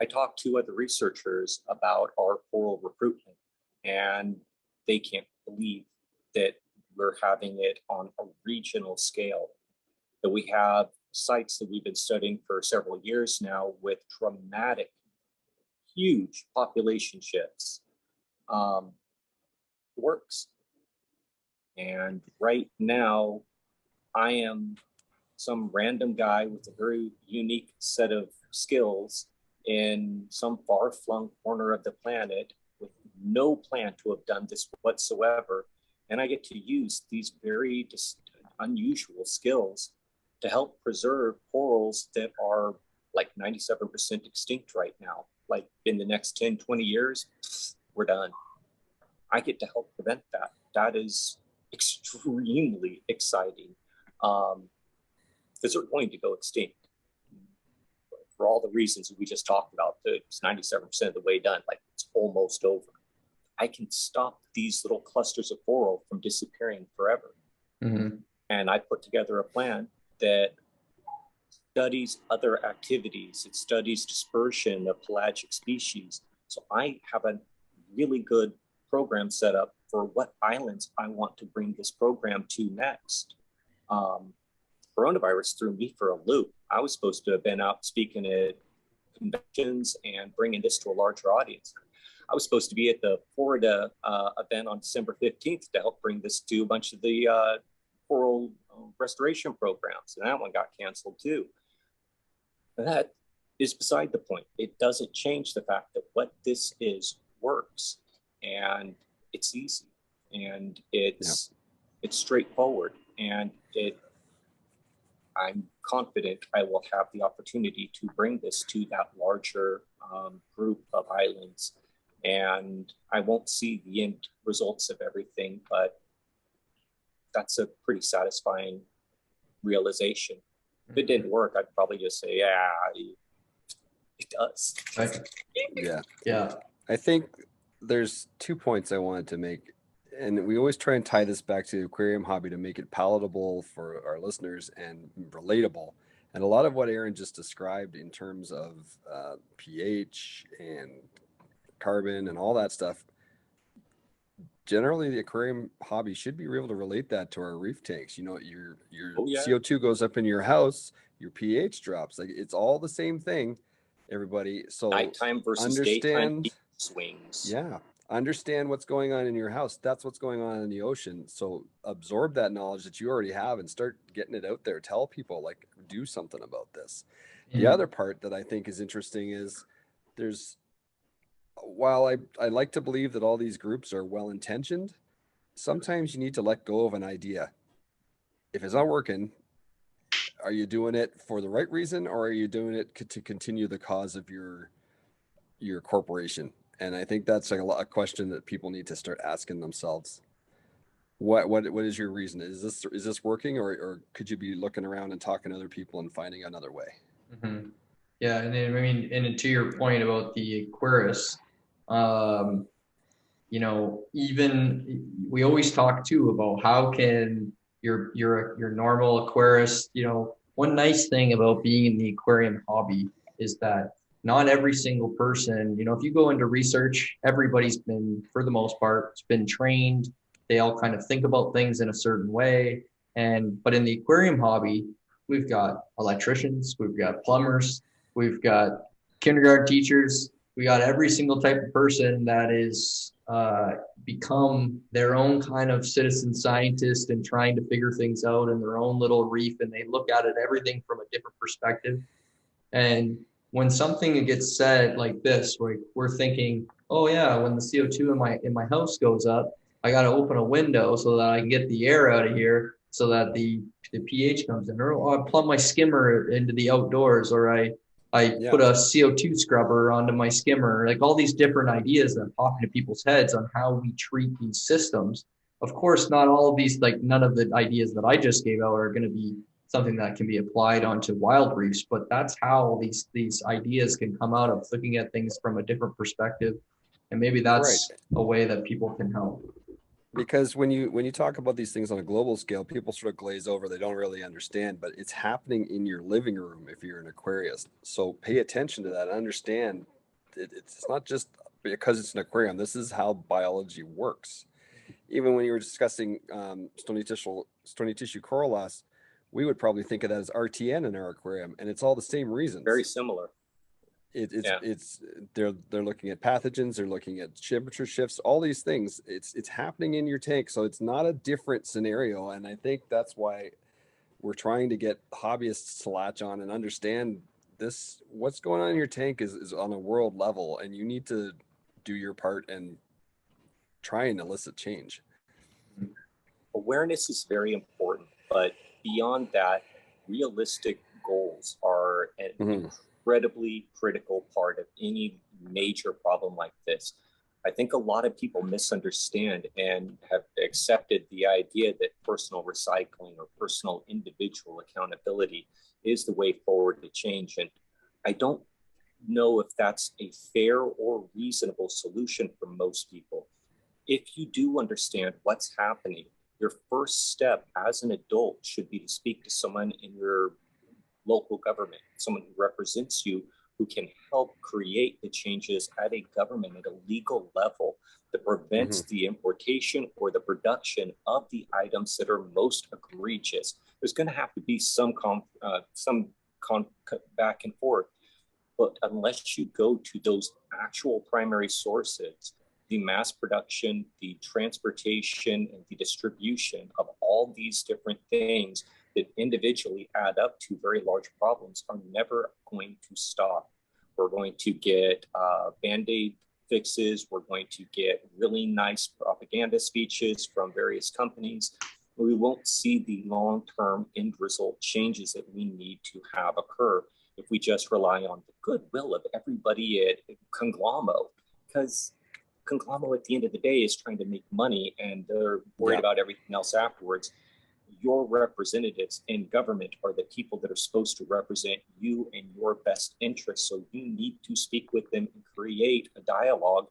I talked to other researchers about our coral recruitment, and they can't believe that we're having it on a regional scale, that we have sites that we've been studying for several years now with dramatic, huge population shifts. Works. And right now, I am some random guy with a very unique set of skills in some far-flung corner of the planet with no plan to have done this whatsoever. And I get to use these very unusual skills to help preserve corals that are like 97% extinct right now. Like in the next 10, 20 years, we're done. I get to help prevent that. That is extremely exciting. Because they're going to go extinct for all the reasons we just talked about. It's 97% of the way done, like it's almost over. I can stop these little clusters of coral from disappearing forever. Mm-hmm. And I put together a plan that studies other activities. It studies dispersion of pelagic species. So I have a really good program set up for what islands I want to bring this program to next. Coronavirus threw me for a loop. I was supposed to have been out speaking at conventions and bringing this to a larger audience. I was supposed to be at the Florida event on December 15th to help bring this to a bunch of the coral restoration programs, and that one got canceled too. That is beside the point. It doesn't change the fact that what this is works, and it's easy, and it's straightforward, and I'm confident I will have the opportunity to bring this to that larger group of islands. And I won't see the end results of everything, but that's a pretty satisfying realization. If it didn't work, I'd probably just say, yeah, it does. Right. Yeah. Yeah. I think there's 2 points I wanted to make. And we always try and tie this back to the aquarium hobby to make it palatable for our listeners and relatable. And a lot of what Aaron just described in terms of pH and carbon and all that stuff, generally the aquarium hobby should be able to relate that to our reef tanks. You know, your CO2 goes up in your house, your pH drops. Like it's all the same thing, everybody. So nighttime versus daytime swings. Yeah. Understand what's going on in your house. That's what's going on in the ocean. So absorb that knowledge that you already have and start getting it out there. Tell people, like, do something about this. The other part that I think is interesting is while I like to believe that all these groups are well intentioned, sometimes you need to let go of an idea. If it's not working, are you doing it for the right reason, or are you doing it to continue the cause of your corporation? And I think that's a question that people need to start asking themselves. What is your reason? Is this working, or could you be looking around and talking to other people and finding another way? Mm-hmm. Yeah, and then, I mean, and to your point about the Aquarius, you know, even we always talk too about how can your normal Aquarius, you know, one nice thing about being in the aquarium hobby is that not every single person, if you go into research, everybody's been, for the most part, it's been trained. They all kind of think about things in a certain way. But in the aquarium hobby, we've got electricians, we've got plumbers, we've got kindergarten teachers, we got every single type of person that is become their own kind of citizen scientist and trying to figure things out in their own little reef, and they look at it everything from a different perspective. And when something gets said like this, where we're thinking, oh yeah, when the CO2 in my house goes up, I got to open a window so that I can get the air out of here, so that the pH comes in, or I plumb my skimmer into the outdoors, or I put a CO2 scrubber onto my skimmer. Like all these different ideas that pop into people's heads on how we treat these systems. Of course, not all of these, like none of the ideas that I just gave out are going to be something that can be applied onto wild reefs, but that's how these ideas can come out of looking at things from a different perspective. And maybe that's a way that people can help. Because when you talk about these things on a global scale, people sort of glaze over. They don't really understand, but it's happening in your living room if you're an aquarist. So pay attention to that. Understand it's not just because it's an aquarium. This is how biology works. Even when you were discussing stony tissue coral loss, we would probably think of that as RTN in our aquarium, and it's all the same reasons. Very similar. It's they're looking at pathogens, they're looking at temperature shifts, all these things. It's happening in your tank, so it's not a different scenario. And I think that's why we're trying to get hobbyists to latch on and understand this. What's going on in your tank is on a world level, and you need to do your part and try and elicit change. Awareness is very important, but beyond that, realistic goals are an incredibly critical part of any major problem like this. I think a lot of people misunderstand and have accepted the idea that personal recycling or personal individual accountability is the way forward to change. And I don't know if that's a fair or reasonable solution for most people. If you do understand what's happening, your first step as an adult should be to speak to someone in your local government, someone who represents you, who can help create the changes at a government, at a legal level, that prevents the importation or the production of the items that are most egregious. There's going to have to be some back and forth, but unless you go to those actual primary sources, the mass production, the transportation, and the distribution of all these different things that individually add up to very large problems are never going to stop. We're going to get Band-Aid fixes. We're going to get really nice propaganda speeches from various companies. We won't see the long-term end result changes that we need to have occur if we just rely on the goodwill of everybody at Conglomero, because Conglomero at the end of the day is trying to make money and they're worried about everything else afterwards. Your representatives in government are the people that are supposed to represent you and your best interests. So you need to speak with them and create a dialogue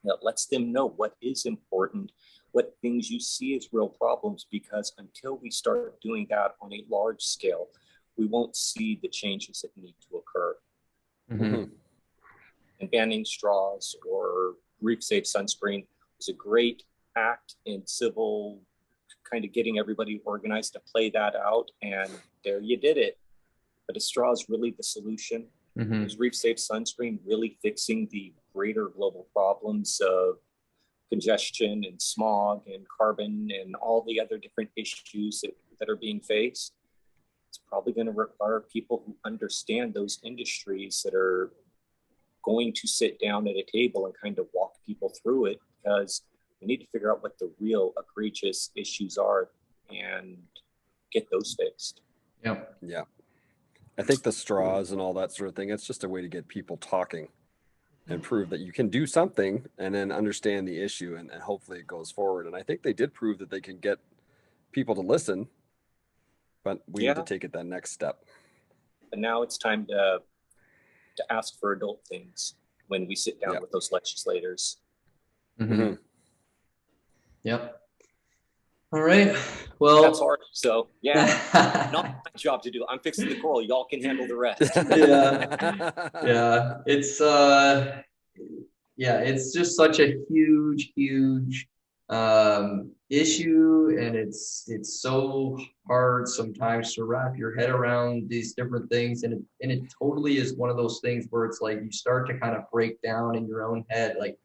that lets them know what is important, what things you see as real problems, because until we start doing that on a large scale, we won't see the changes that need to occur. And banning straws or reef safe sunscreen was a great act in civil kind of getting everybody organized to play that out, and there you did it. But a straw is really the solution. Is reef safe sunscreen really fixing the greater global problems of congestion and smog and carbon and all the other different issues that are being faced? It's probably going to require people who understand those industries that are going to sit down at a table and kind of walk people through it, because we need to figure out what the real egregious issues are and get those fixed. Yeah. I think the straws and all that sort of thing, it's just a way to get people talking and prove that you can do something and then understand the issue, and hopefully it goes forward. And I think they did prove that they can get people to listen, but we need to take it that next step. And now it's time to ask for adult things when we sit down with those legislators. Yep. All right. Well, That's hard. So yeah, not my job to do. I'm fixing the coral. Y'all can handle the rest. Yeah. It's just such a huge issue, and it's so hard sometimes to wrap your head around these different things, and it totally is one of those things where it's like you start to kind of break down in your own head, like,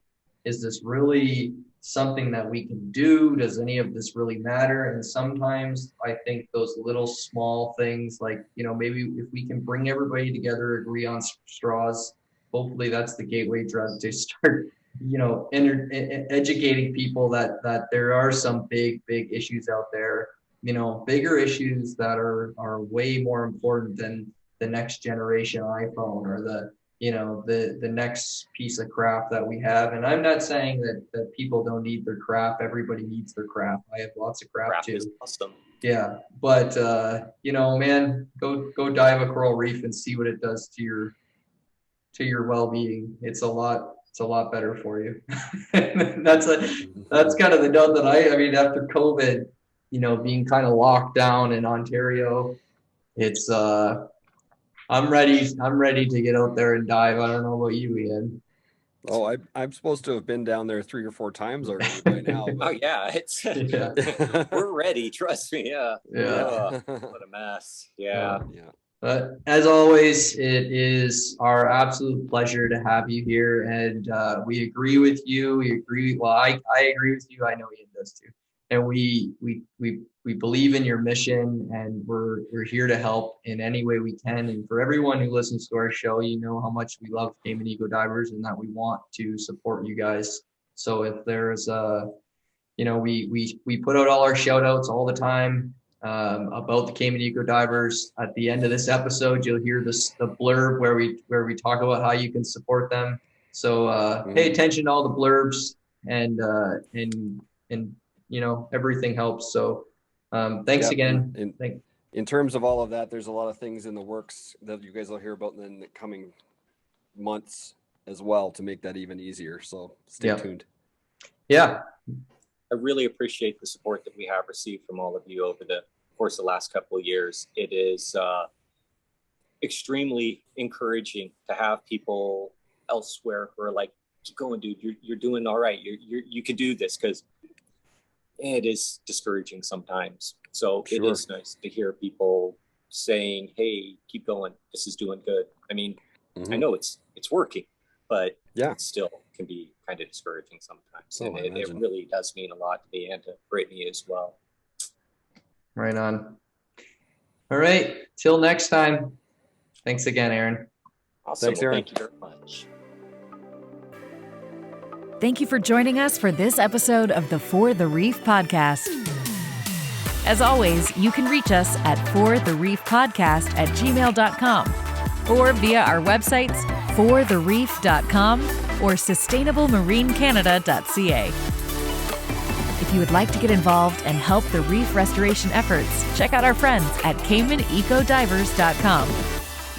is this really something that we can do? Does any of this really matter? And sometimes I think those little small things, like, maybe if we can bring everybody together, agree on straws, hopefully that's the gateway drug to start, educating people that there are some big issues out there, bigger issues that are way more important than the next generation iPhone or the next piece of crap that we have. And I'm not saying that people don't need their crap. Everybody needs their crap. I have lots of crap too. Is awesome. Yeah. But, man, go dive a coral reef and see what it does to your well-being. It's a lot better for you. That's kind of the note that I mean, after COVID, being kind of locked down in Ontario, it's, I'm ready to get out there and dive. I don't know about you, Ian. Oh, I'm supposed to have been down there 3 or 4 times already by now. Oh yeah, we're ready. Trust me. Yeah. What a mess. Yeah. But as always, it is our absolute pleasure to have you here, and we agree with you. Well, I agree with you. I know Ian does too, and we believe in your mission, and we're here to help in any way we can. And for everyone who listens to our show, you know how much we love Cayman Ecodivers and that we want to support you guys. So if there's we put out all our shout outs all the time about the Cayman Ecodivers. At the end of this episode, you'll hear the blurb where we talk about how you can support them. So pay attention to all the blurbs, and everything helps. So thanks again. In terms of all of that, there's a lot of things in the works that you guys will hear about in the coming months as well to make that even easier. So stay tuned. Yeah. I really appreciate the support that we have received from all of you over the course of the last couple of years. It is extremely encouraging to have people elsewhere who are like, keep going, dude, you're doing all right. You can do this, because it is discouraging sometimes. So It is nice to hear people saying, hey, keep going. This is doing good. I mean, I know it's working, but it still can be kind of discouraging sometimes. And it really does mean a lot to me and to Brittany as well. Right on. All right. Till next time. Thanks again, Aaron. Awesome. Thanks, Aaron. Thank you very much. Thank you for joining us for this episode of the For the Reef podcast. As always, you can reach us at forthereefpodcast@gmail.com or via our websites forthereef.com or sustainablemarinecanada.ca. If you would like to get involved and help the reef restoration efforts, check out our friends at CaymanEcodivers.com.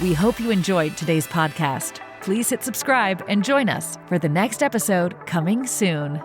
We hope you enjoyed today's podcast. Please hit subscribe and join us for the next episode coming soon.